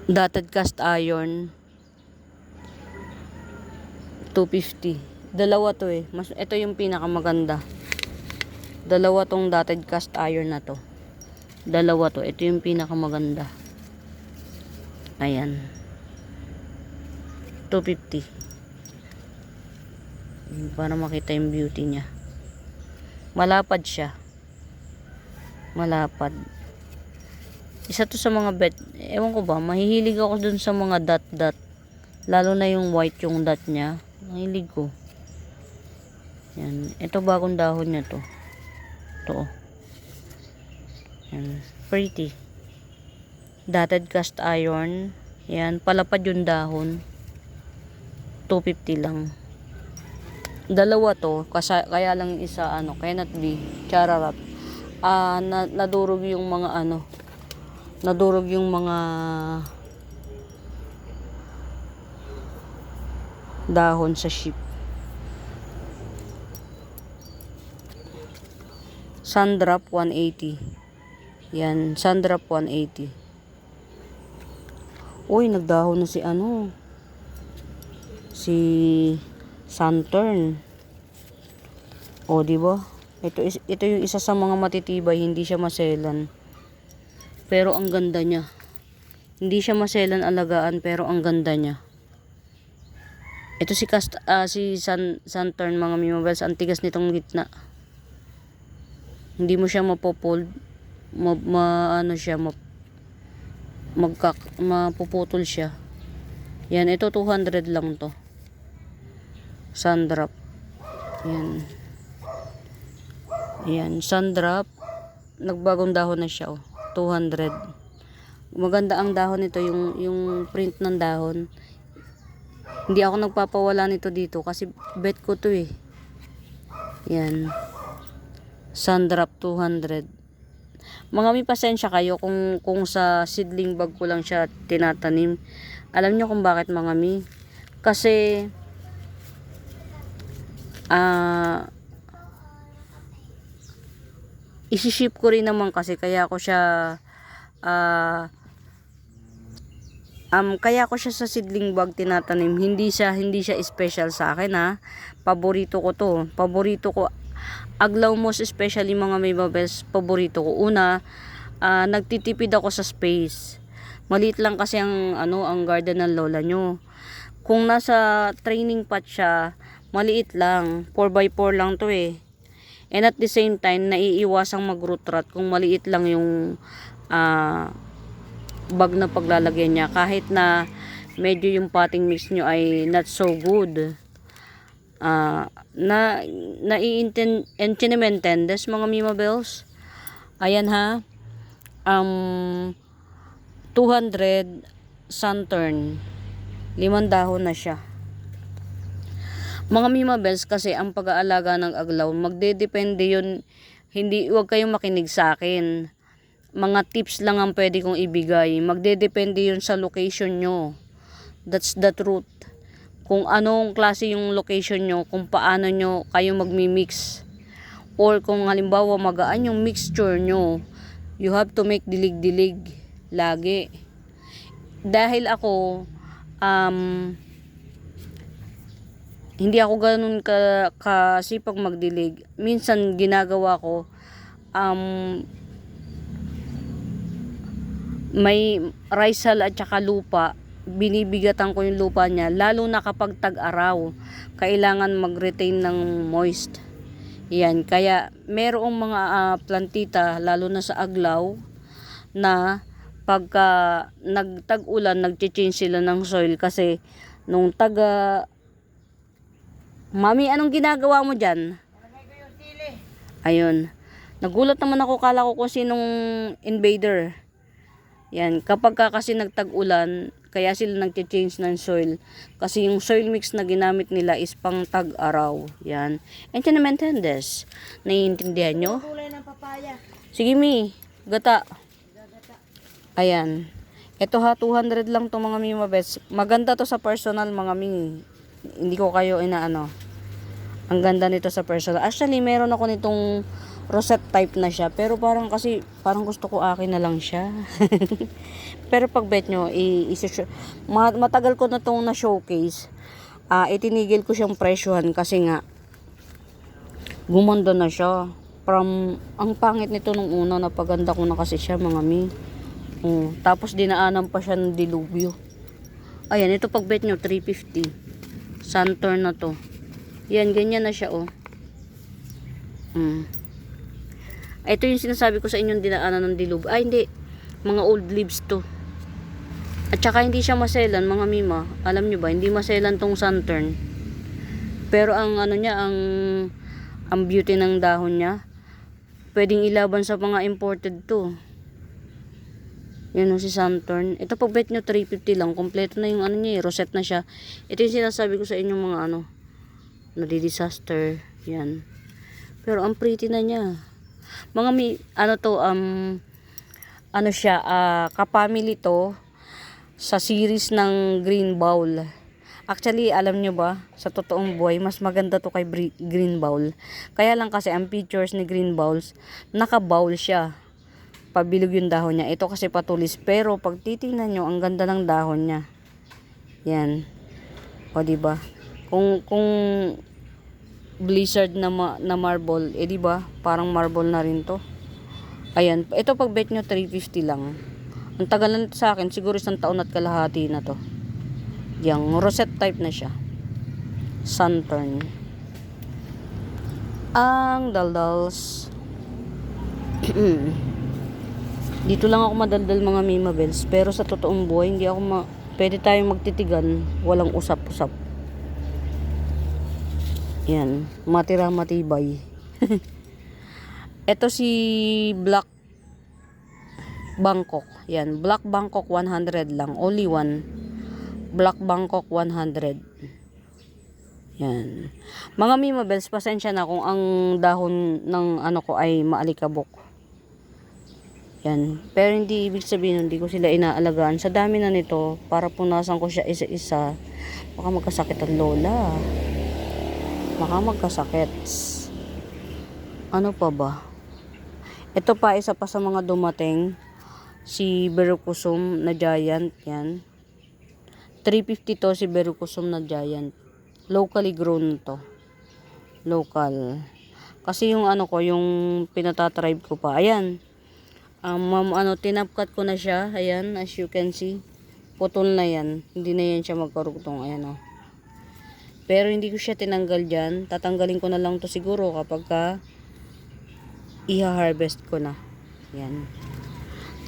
Dotted cast iron 250. Dalawa to ito yung pinakamaganda. Dalawa tong dotted cast iron na to. Dalawa to. Ito yung pinakamaganda. Ayan. 250. Para makita yung beauty niya. Malapad siya. Malapad. Isa to sa mga bet. Ewan ko ba, mahihilig ako dun sa mga dot. Lalo na yung white yung dot niya. Mahilig ko. Yan. Ito bagong dahon niya to. Ito. Yan. Pretty. Dotted cast iron. Yan. Palapad yung dahon. 250 lang. Dalawa to. Kaya lang isa cannot be. Chararat. Nadurog yung mga nadurog yung mga dahon sa ship. Sundrop 180. Yan, Sundrop 180. Uy, nagdahon na si Saturn. O, di ba? Ito yung isa sa mga matitibay, hindi siya maselan. Pero ang ganda niya. Hindi siya maselan alagaan, pero ang ganda niya. Ito si Saturn, mga Mima Bells, ang tigas nitong gitna. Hindi mo siya mapopold. Mapuputol siya. Yan, ito 200 lang to. Sundrop. Yan. Yan, Sundrop. Nagbagong dahon na siya 200. Maganda ang dahon nito, yung print ng dahon. Hindi ako nagpapawala nito dito kasi bet ko to Yan. Sundrop 200. Mga may pasensya kayo kung sa seedling bag ko lang siya tinatanim. Alam niyo kung bakit, mga mi? Kasi isi-ship ko rin naman kasi kaya ko siya sa seedling bag tinatanim. Hindi siya special sa akin Paborito ko to. Paborito ko aglaw most, especially mga Mima Bells. Paborito ko. Una, nagtitipid ako sa space. Maliit lang kasi ang garden ng lola nyo. Kung nasa training pot siya, maliit lang. 4x4 lang to And at the same time, naiiwasang mag-root rot kung maliit lang yung bag na paglalagyan niya. Kahit na medyo yung potting mix nyo ay not so good. Enchinimentendes mga Mima Bells. Ayan ha. 200 Saturn. 5 dahon na siya. Mga Mima Bells, kasi ang pag-aalaga ng aglaw, magdedepende yun. Huwag kayong makinig sa akin. Mga tips lang ang pwede kong ibigay. Magdedepende yun sa location nyo. That's the truth. Kung anong klase yung location nyo, kung paano nyo kayo magmi-mix. Or kung halimbawa magaan yung mixture nyo, you have to make dilig-dilig lagi. Dahil ako, hindi ako ganun kasipag magdilig. Minsan ginagawa ko, may rice hull at saka lupa, binibigatan ko yung lupa niya, lalo na kapag tag-araw, kailangan mag-retain ng moist. Yan, kaya merong mga plantita, lalo na sa aglaw, na pagka nagtag-ulan, nag-change sila ng soil kasi nung Mami, anong ginagawa mo dyan? Ayun. Nagulat naman ako, kala ko kung sinong invader. Yan, kapag kasi nagtag-ulan, kaya sila nag-change ng soil. Kasi yung soil mix na ginamit nila is pang tag-araw. Yan. Enchinimentendes. Naiintindihan nyo? Kulay ng papaya. Sige, Mi. Gata. Ayan. Ito ha, 200 lang to mga Mima Bells. Maganda to sa personal mga Mi. Hindi ko kayo inaano. Ang ganda nito sa personal. Actually, meron ako nitong rosette type na siya. Pero parang gusto ko akin na lang siya. Pero pag bet nyo, matagal ko na itong na-showcase. Itinigil ko siyang presyohan kasi nga, gumanda na siya. Ang pangit nito nung una, napaganda ko na kasi siya mga Mi. Tapos dinaanan pa siya ng dilubyo. Ayan, ito pag bet nyo, 350. Saturn na to. Yan, ganyan na siya, oh. Ito yung sinasabi ko sa inyong dinaanan ng dilub. Ay, hindi. Mga old leaves to. At saka hindi siya maselan, mga Mima. Alam nyo ba, hindi maselan tong Saturn. Pero ang ano niya, ang beauty ng dahon niya, pwedeng ilaban sa mga imported to. Yan o si Saturn. Ito pag bet nyo 350 lang. Kompleto na yung ano niya, rosette na siya. Ito yung sinasabi ko sa inyong mga nadi-disaster. Yan. Pero ang pretty na niya. Mga siya, kapamily to sa series ng Green Bowl. Actually, alam nyo ba, sa totoong buhay, mas maganda to kay Green Bowl. Kaya lang kasi ang pictures ni Green Bowls, naka-bowl siya. Pabilog yung dahon niya. Ito kasi patulis. Pero pag titingnan nyo, ang ganda ng dahon niya. Yan. O, diba? Kung blizzard na marble, diba? Parang marble na rin to. Ayan. Ito pag bet nyo, 350 lang. Ang tagal na nito sa akin, siguro 1 taon at kalahati na to. Yang rosette type na siya. Saturn. Ang daldals. Dito lang ako madaldal mga Mima Bells. Pero sa totoong buhay, hindi ako pwede tayong magtitigan. Walang usap-usap. Yan. Matira matibay. Ito si Black Bangkok. Yan. Black Bangkok 100 lang. Only one. Black Bangkok 100. Yan. Mga Mima Bells, pasensya na kung ang dahon ng ko ay maalikabok. Yan. Pero hindi ibig sabihin hindi ko sila inaalagaan. Sa dami na nito, para punasan ko siya isa-isa, baka magkasakit ang lola. Baka magkasakit. Ano pa ba? Ito pa, isa pa sa mga dumating. Si Berukusum na giant. Yan. 350 to si Berukusum na giant. Locally grown to. Local. Kasi yung yung pinatatribe ko pa. Ayan. Tinapkat ko na siya. Ayan, as you can see. Putol na yan. Hindi na yan siya magkarugtong. Ayan, oh. Pero hindi ko siya tinanggal dyan. Tatanggalin ko na lang to siguro kapag iha-harvest ko na. Ayan.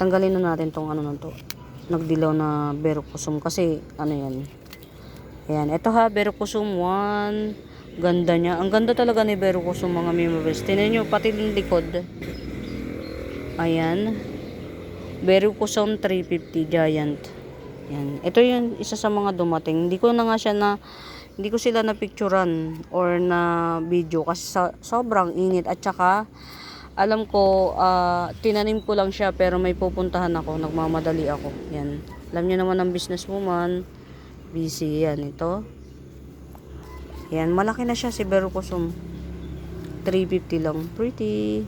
Tanggalin na natin tong na to. nagdilaw na Berocosum kasi ano yan. Ayan, ito ha, Berocosum 1. Ganda niya. Ang ganda talaga ni Berocosum mga memories. Tingnan nyo, pati yung likod. Ayan. Berocosum 350 Giant. Ayan. Ito yung isa sa mga dumating. Hindi ko sila na picturean or na video kasi sobrang init at saka alam ko tinanim ko lang siya pero may pupuntahan ako, nagmamadali ako. Yan. Alam niyo naman ang businesswoman, busy yan ito. Yan, malaki na siya si Berocosum. 350 lang. Pretty.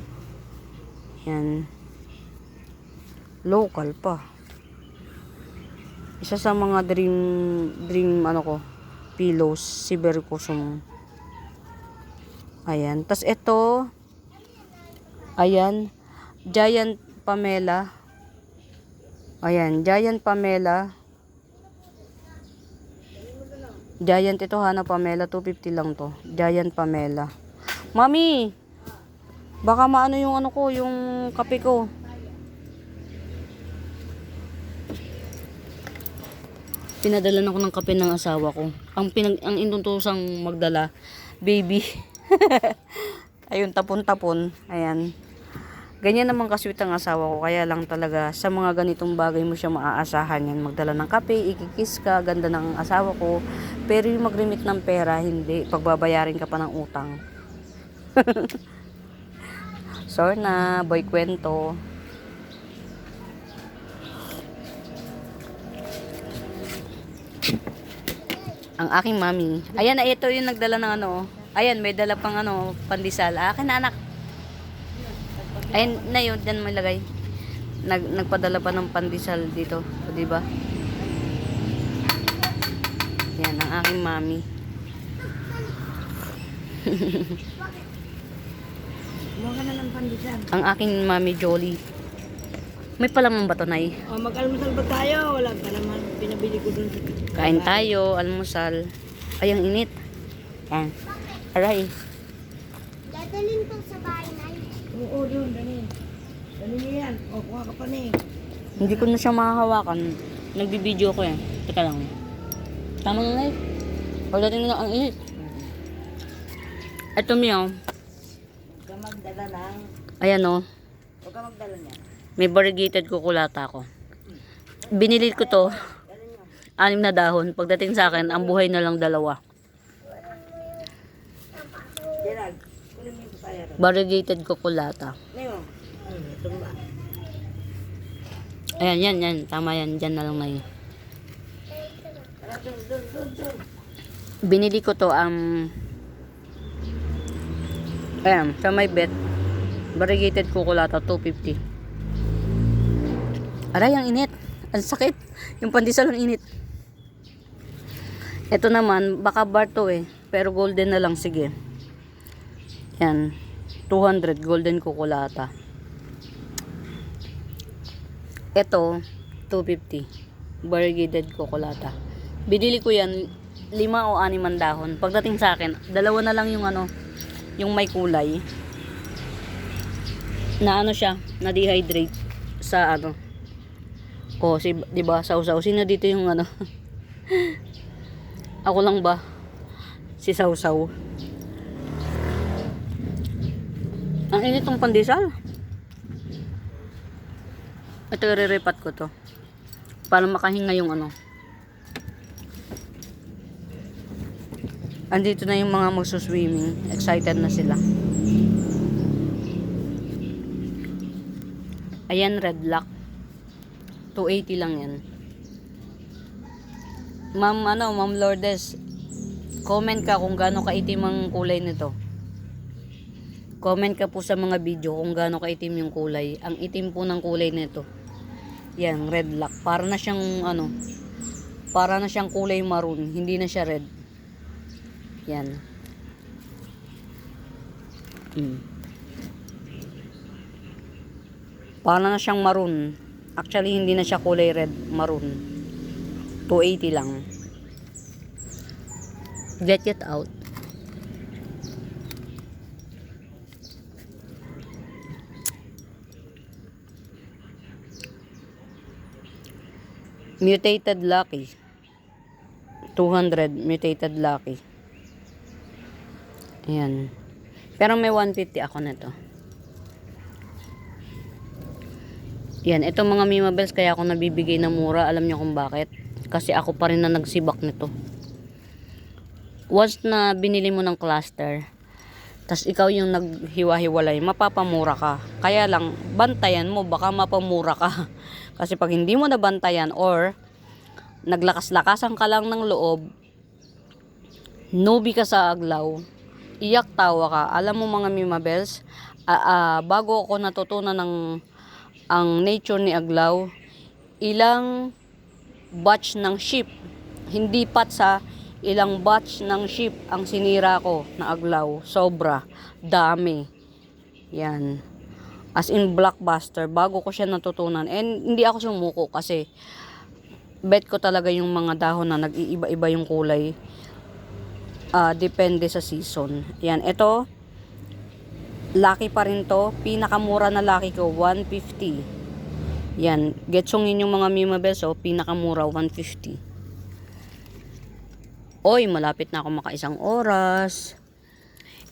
Yan. Local pa. Isa sa mga dream ano ko, pillows si Berocosum. Ayan. Tas ito, ayan, Giant Pamela. Ayan, Giant Pamela. Giant ito ha na Pamela, 250 lang to. Giant Pamela. Mami, baka maano yung ano ko, yung kape ko. Pinadalan ako ng kape ng asawa ko. Ang inuntusang magdala, baby. Ayun, tapon-tapon. Ayan. Ganyan naman kasweet ang asawa ko. Kaya lang talaga, sa mga ganitong bagay mo siya maaasahan yan. Magdala ng kape, ikikis ka, ganda ng asawa ko. Pero yung mag-remit ng pera, hindi. Pagbabayarin ka pa ng utang. Sorry na, boy kwento. Ang aking mami. Ayan na, ito yung nagdala ng ano. Ayan, may dala pang ano, pandesal. Akin na anak. Ayan na yun, dyan may lagay. Nagpadala pa ng pandesal dito. O, diba? Yan, ang aking mami. Kumuha ka na ng pandesal. Ang aking mami Jolie. May palaman ba to, Nay? O, mag-almusal ba tayo? Wala ka naman. Pinabili ko dun sa... Kain tayo, almusal. Ay, ang init. Yan. Aray. Dadalhin ko sa bahay na Oo, dun. Dali. Dali niya yan. O, kuha ka pa na eh. Hindi ko na siya mahahawakan. Nagbibideo ko yan. Teka lang. Tama na, Nay. Pagdating na ang init. Ito, Mio. Huwag ka magdala ng... Ayan, o. Huwag ka magdala niya. May variegated kukulata ko. Binili ko to. 6 na dahon. Pagdating sa akin, ang buhay na lang 2. Gerald, kunin mo yung papaya ron. Variegated kukulata. Neo. Ito ba? Ayan, yan. Tama yan. Diyan na lang na yun. Tara, dun. Binili ko to ayan, sa may bet. Variegated kukulata, 250. Aray, ang init. Ang sakit. Yung pandesal ang init. Ito naman, baka bar to eh. Pero golden na lang, sige. Yan. 200, golden kukulata. Ito, 250. Variegated kukulata. Binili ko yan, 5 o 6 dahon. Pagdating sa akin, 2 na lang yung ano, yung may kulay. Na ano siya, na dehydrate sa ano. O, di ba, sausaw. Sino dito yung ano? Ako lang ba? Si sausaw. Ang init ng pandesal. Ito, re-repat ko to. Para makahinga yung ano. Andito na yung mga magsuswimming. Excited na sila. Ayan, red lock. 280 lang yan. Ma'am Lourdes, comment ka kung gaano kaitim ang kulay nito. Comment ka po sa mga video kung gaano kaitim yung kulay. Ang itim po ng kulay nito. Yan, red lock. Para na siyang ano, para na siyang kulay maroon. Hindi na siya red. Yan. Para na siyang maroon. Actually, hindi na siya kulay red, maroon. 280 lang. Get out. Mutated Lucky. 200 Mutated Lucky. Ayan. Pero may 150 ako nito. Yan, itong mga Mimabels kaya ako nabibigay na mura. Alam niyo kung bakit? Kasi ako pa rin na nagsibak nito. Once na binili mo ng cluster, tas ikaw yung naghiwa-hiwalay, mapapamura ka. Kaya lang, bantayan mo, baka mapamura ka. Kasi pag hindi mo nabantayan or naglakas-lakasan ka lang ng loob, newbie ka sa aglaw, iyak tawa ka. Alam mo mga Mimabels, bago ako natutunan ng ang nature ni aglaw, ilang batch ng sheep, hindi pat sa ilang batch ng sheep ang sinira ko na aglaw. Sobra, dami. Yan. As in blockbuster, bago ko siya natutunan. And hindi ako sumuko kasi bet ko talaga yung mga dahon na nag-iiba-iba yung kulay. Depende sa season. Yan, ito lucky pa rin to. Pinakamura na lucky ko, 150. Yan, getsongin yung mga Mimabels, pinakamura 150. Oy, malapit na ako makaisang oras.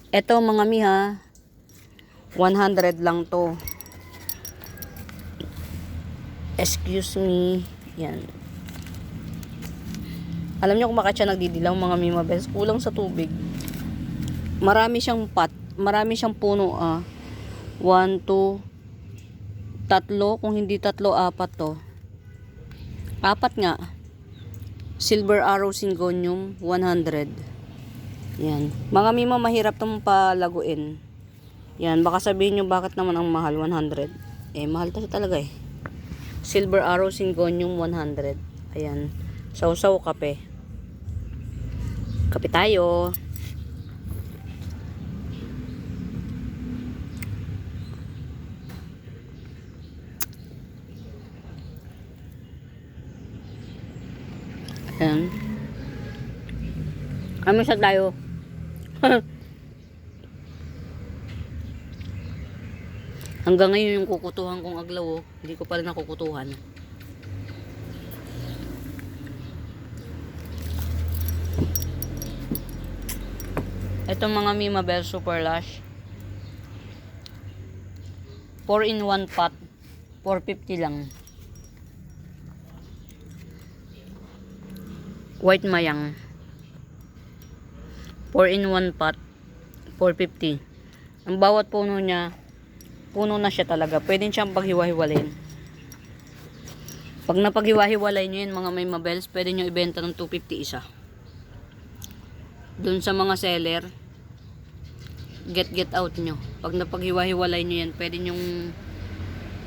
Ito mga miha, 100 lang to. Excuse me. Yan. Alam niyo kung bakit siya nagdidilaw mga Mimabels? Kulang sa tubig. Marami siyang marami siyang puno. 1, 2, 3. Kung hindi 3, 4 to. 4 nga. Silver Arrow Syngonium, 100. Yan. Mga Mima, mahirap itong palaguin. Yan. Baka sabihin nyo bakit naman ang mahal, 100. Mahal talaga Silver Arrow Syngonium, 100. Ayan. Sausaw kape. Kape tayo. Ayan. Kami sa tayo. Hanggang ngayon yung kukutuhan kong aglaw, hindi ko pa rin nakukutuhan. Itong mga Mimabel Super Lush, 4 in 1 pot, 450 lang. White Mayang, 4 in 1 pot, 450. Ang bawat puno niya, puno na siya talaga. Pwede siyang paghiwa-hiwalayin. Pag napaghiwa-hiwalay nyo yun mga Mimabels, pwede nyo ibenta ng 250 isa. Doon sa mga seller, get out nyo. Pag napaghiwa-hiwalay nyo yan, pwede nyo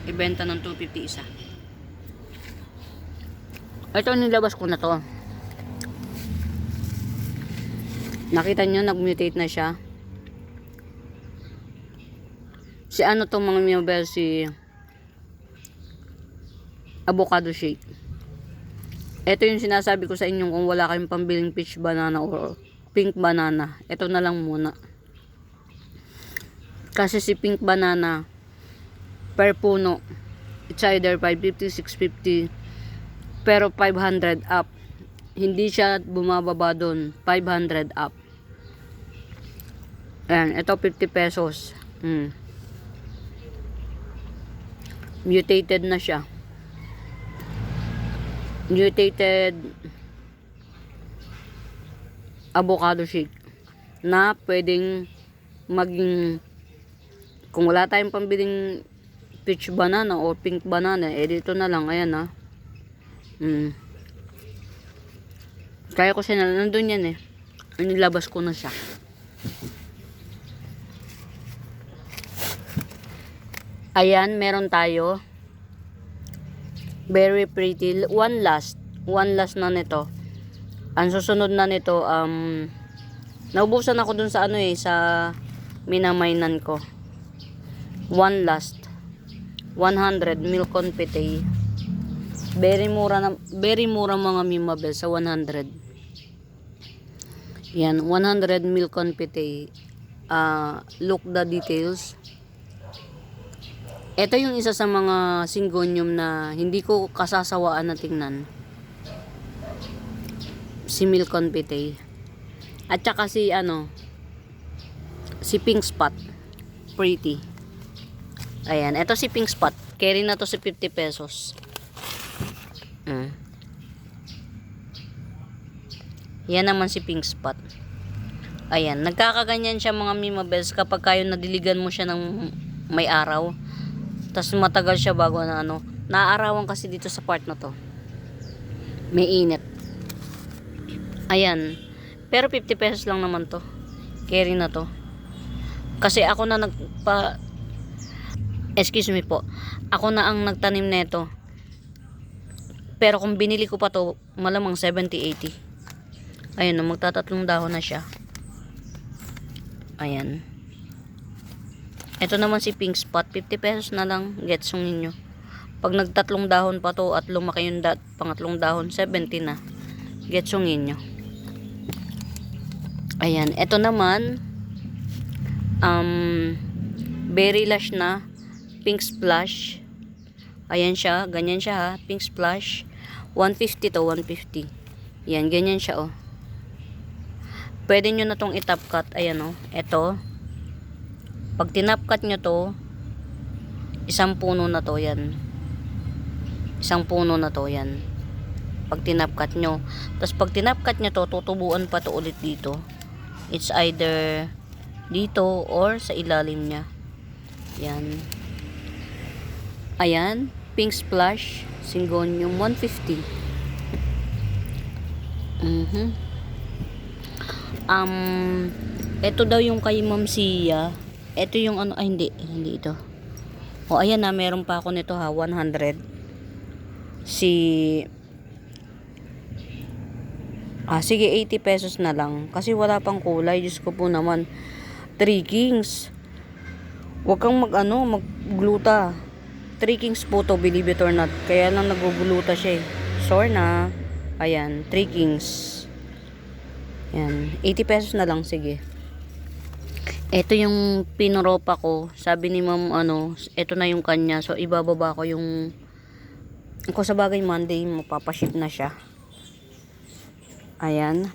ibenta ng 250 isa. Ito, nilabas ko na to. Nakita nyo, nag-mutate na siya. Si ano tong mga Mimabel, si avocado shake. Ito yung sinasabi ko sa inyo kung wala kayong pambiling peach banana or pink banana. Ito na lang muna. Kasi si pink banana, per puno, it's either 550, 650, pero 500 up. Hindi siya bumababa doon. 500 up. Ayan, ito 50 pesos. Mutated na siya. Mutated avocado shake na pwedeng maging, kung wala tayong pambiling peach banana o pink banana, dito na lang. Ayan kaya ko siya nandun yan nilabas ko na siya. Ayan, meron tayo. Very pretty. One last na nito. Ang susunod na nito, naubusan ako dun sa sa minamainan ko. One last. 100 milk confite. Very mura mga Mimabel sa 100. Yan, 100 milk confite. Look the details. Ito yung isa sa mga syngonium na hindi ko kasasawaan na tingnan. Si Milk Confite. At saka si si Pink Spot. Pretty. Ayan, ito si Pink Spot. Carry na to si 50 pesos. Yan naman si Pink Spot. Ayan, nagkakaganyan siya mga Mima Bells kapag kayo nadiligan mo siya ng may araw. Tapos matagal siya bago na naaarawan kasi dito sa part na to. May init. Ayan. Pero 50 pesos lang naman to. Carry na to. Kasi ako na excuse me po. Ako na ang nagtanim nito. Pero kung binili ko pa to, malamang 70-80. Ayun, magtatatlong dahon na siya. Ayan. Ito naman si Pink Spot, 50 pesos na lang, getsong ninyo. Pag nagtatlong dahon pa to at lumaki yung pangatlong dahon, 70 na. Getsong ninyo. Ayan, ito naman Berry Lush na Pink Splash. Ayan siya, ganyan siya ha, Pink Splash. 150 to 150. Yan, ganyan siya oh. Pwede nyo na tong i-top cut. Ayan oh, eto. Pag tinop cut nyo to, isang puno na to yan. Isang puno na to yan. Pag tinop cut nyo. Tapos pag tinop cut nyo to, tutubuan pa to ulit dito. It's either dito or sa ilalim nya. Yan. Ayan, Pink Splash, Syngonium, 150. Ito daw yung kay Ma'am Sia. Ito yung hindi ito. O ayan na, meron pa ako nito ha, 100. Sige 80 pesos na lang kasi wala pang kulay. Diyos ko po naman. 3 Kings. Huwag kang maggluta. 3 Kings po to, believe it or not. Kaya lang naguguluta siya eh. Sure na. Ayan, 3 Kings. Yan, 80 pesos na lang, sige. Ito yung pinoropa ko. Sabi ni Ma'am, ito na yung kanya. So, ibababa ko yung kung sa bagay Monday, mapapaship na siya. Ayan.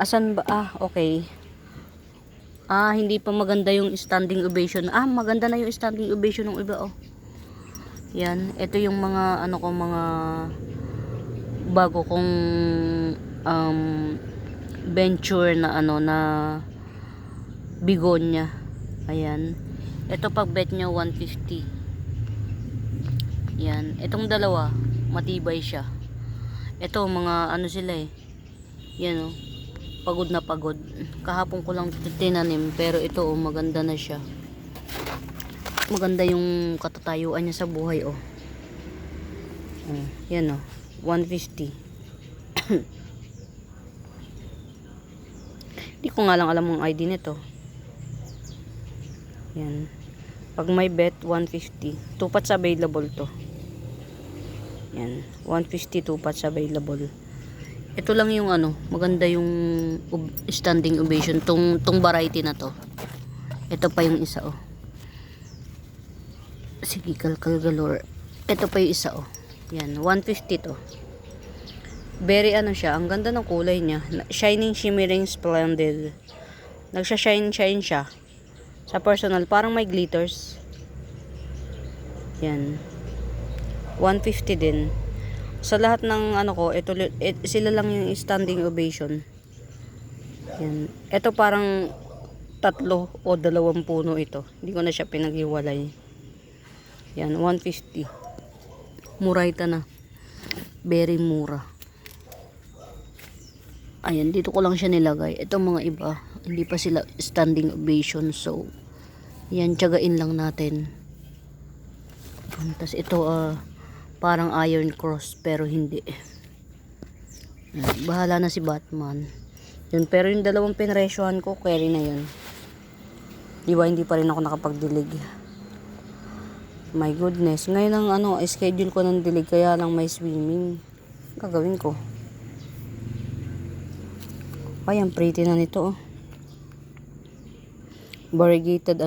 Asan ba? Okay. Hindi pa maganda yung standing ovation. Maganda na yung standing ovation ng iba, oh. Yan. Ito yung mga, mga bago kong venture na na bigonya. Ayan. Ito pag bet nyo 150. Yan. Itong dalawa matibay siya. Ito mga sila eh. Yan oh. Pagod na pagod. Kahapon ko lang tinanim pero ito oh, maganda na siya. Maganda yung katatayuan niya sa buhay oh. Yan oh. 150. Hindi ko nga lang alam ang ID nito. Yan. Pag may bet, 150. 2 pots available to. Yan. 150 2 pots available. Ito lang yung maganda yung standing ovation. Tong variety na to. Ito pa yung isa oh. Sige, kalkal galore. Ito pa yung isa oh. Yan. 150 to. Very siya. Ang ganda ng kulay niya. Shining, shimmering, splendid. Nagsha-shine siya. Sa personal, parang may glitters. Yan. 150 din. Sa lahat ng ko, sila lang yung standing ovation. Yan. Ito parang 3 o 2 puno ito. Hindi ko na siya pinaghiwalay. Yan, 150. Murayta na. Very mura. Ayan, dito ko lang siya nilagay. Itong mga iba, hindi pa sila standing ovation. So, yan, tiyagain lang natin. Tapos ito, parang iron cross, pero hindi. Yan, bahala na si Batman. Yun, pero yung dalawang pinresyohan ko, carry na yun. Diba, hindi pa rin ako nakapagdilig. My goodness. Ngayon ang schedule ko ng dilig, kaya lang may swimming. Gagawin ko. Ay, ang pretty na nito, oh. Variegated,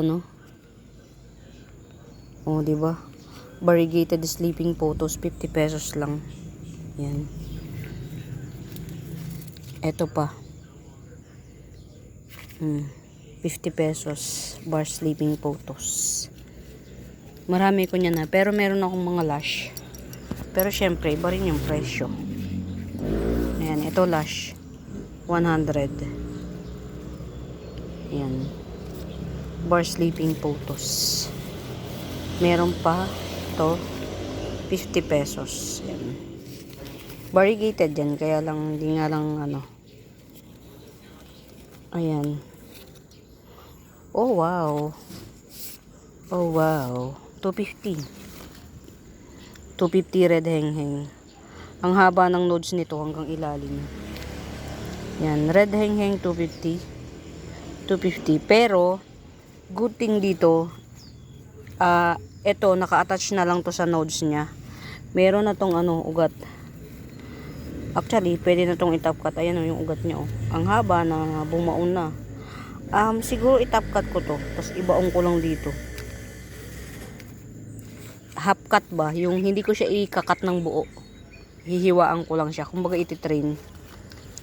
Oh, diba? Variegated sleeping photos, 50 pesos lang. Yan. Eto pa. 50 pesos. Bar sleeping photos. Marami ko niya na. Pero meron akong mga lash. Pero syempre, iba rin yung presyo. Ayan, ito lash. 100. Ayan. Bar sleeping photos. Meron pa ito 50 pesos. Ayan. Variegated yan, kaya lang hindi nga lang ano. Ayan. Oh wow. Oh wow. 250. 250 red heng-heng. Ang haba ng nodes nito hanggang ilalim. Yan, red heng-heng 250. 250. Pero good thing dito, ito naka-attach na lang to sa nodes niya. Meron na tong ano, ugat. Actually, pwede na tong i-top cut. Ayan yung ugat niya oh. Ang haba na bumaon na. Siguro i-top cut ko to, tapos ibaong ko lang dito. Half cut ba? Yung hindi ko siya i-cut ng buo. Hihiwaan ko lang siya. Kumbaga iti-train.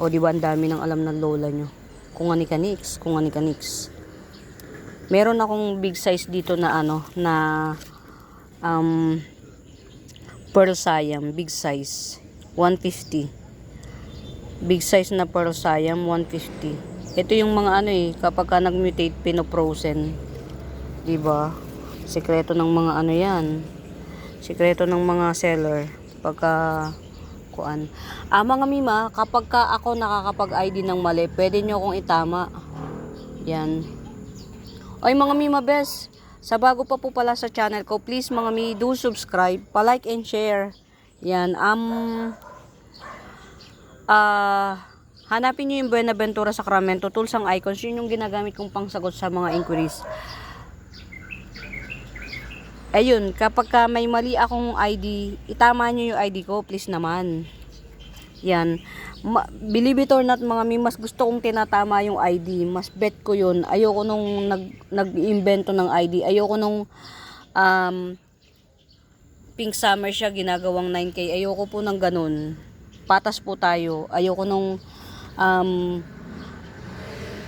O diba ang dami ng alam ng lola nyo. Kung ani ka nix. Meron akong big size dito na ano, na Pearl Siam, big size, 150. Big size na Pearl Siam, 150. Ito yung mga ano kapag ka nag-mutate, pinoprosen. Diba? Sekreto ng mga ano yan. Sekreto ng mga seller. Pagka kuan. Mga mima, kapag ka ako nakakapag-ID ng mali, pwede nyo akong itama. Yan. Oy mga mima bes, sa bago pa po pala sa channel ko, please mga mi, do subscribe, pa-like and share. Yan. Hanapin nyo yung Buenaventura Sacramento tools ang icons. Yun yung ginagamit kong pangsagot sa mga inquiries. Ayun, kapag ka may mali akong ID, itama nyo yung ID ko, please naman. Yan. Believe it or not mga mi, mas gusto kong tinatama yung ID. Mas bet ko yun. Ayoko nung nag-invento ng ID. Ayoko nung Pink Summer siya ginagawang 9K. Ayoko po ng ganun. Patas po tayo. Ayoko nung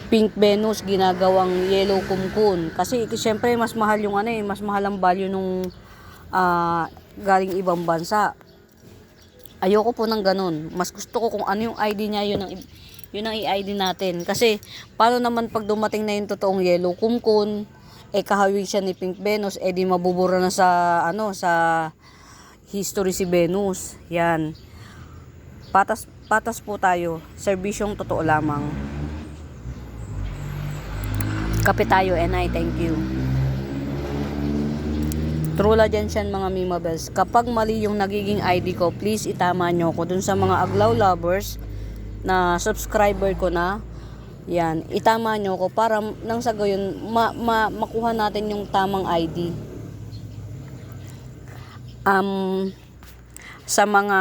Pink Venus ginagawang Yellow Kumkun. Kasi syempre mas mahal yung ano mas mahal ang value nung galing ibang bansa. Ayoko po ng ganun. Mas gusto ko kung ano yung ID niya, yun ang i-ID natin. Kasi paano naman pag dumating na yung totoong Yellow Kumkun, kahawig siya ni Pink Venus, di mabubura na sa sa history si Venus. Yan. Patas po tayo. Serbisyong totoo lamang. Kape tayo and I thank you. Trula dyan siyan mga Mima Bells. Kapag mali yung nagiging ID ko, please itama nyo ko dun sa mga Aglaw lovers na subscriber ko na. Yan, itama nyo ko para nang sa gayon makuha natin yung tamang ID. Sa mga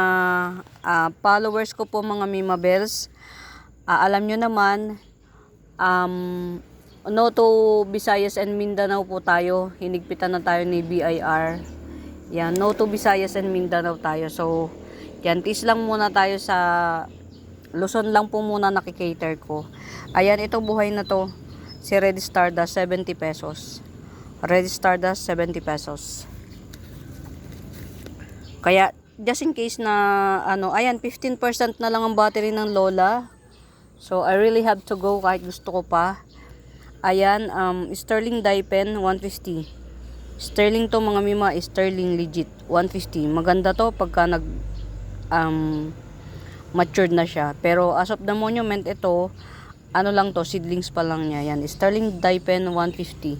followers ko po mga Mima Bells, alam nyo naman, no to Visayas and Mindanao po tayo. Hinigpitan na tayo ni BIR. Yan, no to Visayas and Mindanao tayo. So, yan, tis lang muna tayo sa Luzon lang po muna nakikater ko. Ayan, itong buhay na to. Si Red Stardust, 70 pesos. Red Stardust, 70 pesos. Kaya, just in case na, ayan, 15% na lang ang battery ng Lola. So, I really have to go kahit gusto ko pa. Ayan, Sterling dye pen, 150. Sterling to mga Mima, Sterling legit, 150. Maganda to pagka matured na siya. Pero as of the monument, ito, lang to, seedlings pa lang niya. Yan, Sterling dye pen, 150.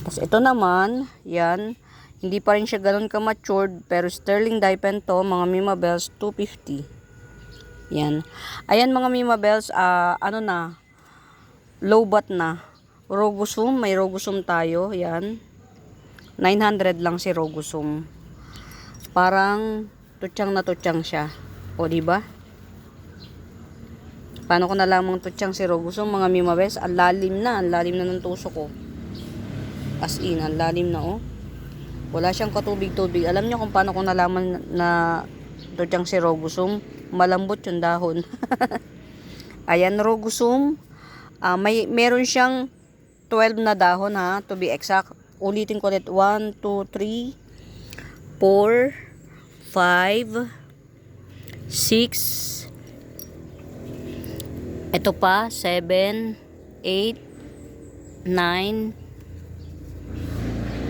Tapos ito naman, yan, hindi pa rin siya ganun ka-matured, pero Sterling dye pen to, mga Mima Bells, 250. Yan. Ayan mga Mima Bells, low bat na. Rogosum, may Rogosum tayo. Yan. 900 lang si Rogosum. Parang tutsang na tutsang siya. O, diba? Paano ko nalamang tutsang si Rogosum, mga Mima Bells? Ang lalim na ng tuso ko. As in, ang lalim na, oh. Wala siyang katubig-tubig. Alam niyo kung paano ko nalaman na tutsang si Rogosum? Malambot yung dahon. Ayan, rogusum. Meron siyang 12 na dahon ha, to be exact. Ulitin ko ulit. 1, 2, 3, 4, 5, 6. Ito pa, 7, 8, 9,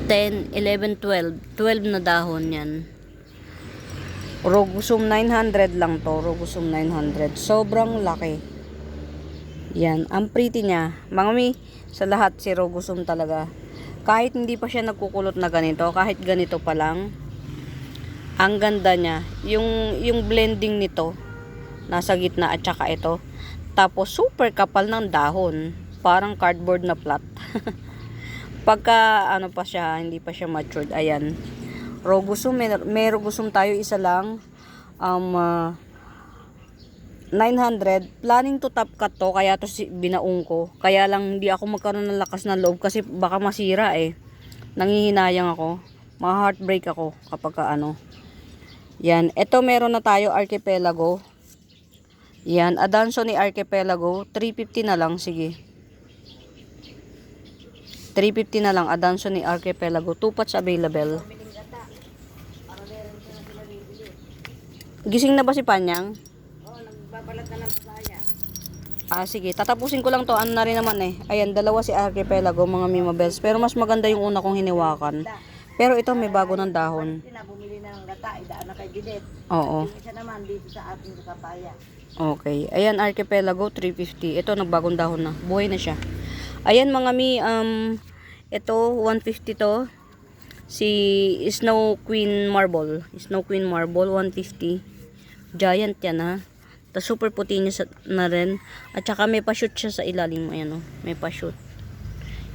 10, 11, 12. 12 na dahon yan. Rogusum 900 lang to. Rogusum 900. Sobrang laki. Yan. Ang pretty niya. Mga mi, sa lahat si rogusum talaga. Kahit hindi pa siya nagkukulot na ganito, kahit ganito pa lang, ang ganda niya. Yung blending nito, nasa gitna at saka ito. Tapos super kapal ng dahon. Parang cardboard na flat. Pagka ano pa siya, hindi pa siya matured. Ayan. Rogusum, may rogusum tayo isa lang. 900. Planning to top cut to, kaya to binaong ko. Kaya lang hindi ako magkaroon ng lakas ng loob kasi baka masira eh. Nangihinayang ako. Ma-heartbreak ako kapag ano. Yan. Ito meron na tayo Archipelago. Yan. Adanso ni Archipelago. 350 na lang. Sige. 350 na lang. Adanso ni Archipelago. 2 pots available. Gising na ba si Panyang? Oo, nagbabalat na ng papaya. Sige. Tatapusin ko lang to. Ano na rin naman eh. Ayan, dalawa si Archipelago, mga Mima Bells. Pero mas maganda yung una kong hiniwakan. Pero ito may bago ng dahon. Bumili na ng gata, idaan na kay Bidet. Oo. Yung isa naman dito sa ating papaya. Okay. Ayan, Archipelago, 350. Ito, nagbagong dahon na. Buhay na siya. Ayan, mga mi, ito, 150 to. Si Snow Queen Marble. Snow Queen Marble, 150. Giant yan, ha. Tapos super puti niya na rin. At saka may pa-shoot siya sa ilalim. Ayan, oh. May pa-shoot.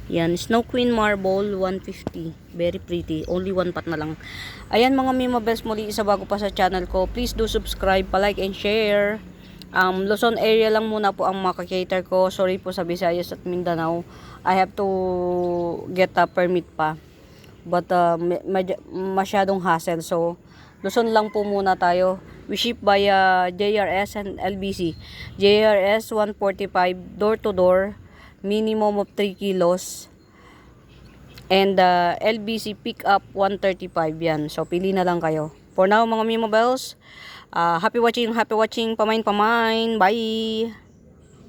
Yan, Snow Queen Marble, 150. Very pretty. Only 1 pot na lang. Ayan, mga Mima Bells, muli isa bago pa sa channel ko. Please do subscribe, pa-like and share. Luzon area lang muna po ang makakater ko. Sorry po sa Visayas at Mindanao. I have to get a permit pa. But masyadong hassle. So, Luzon lang po muna tayo. We ship via JRS and LBC. JRS 145 door to door. Minimum of 3 kilos. And LBC pick up 135 yan. So, pili na lang kayo. For now, mga Mima Bells, happy watching, pamain. Bye!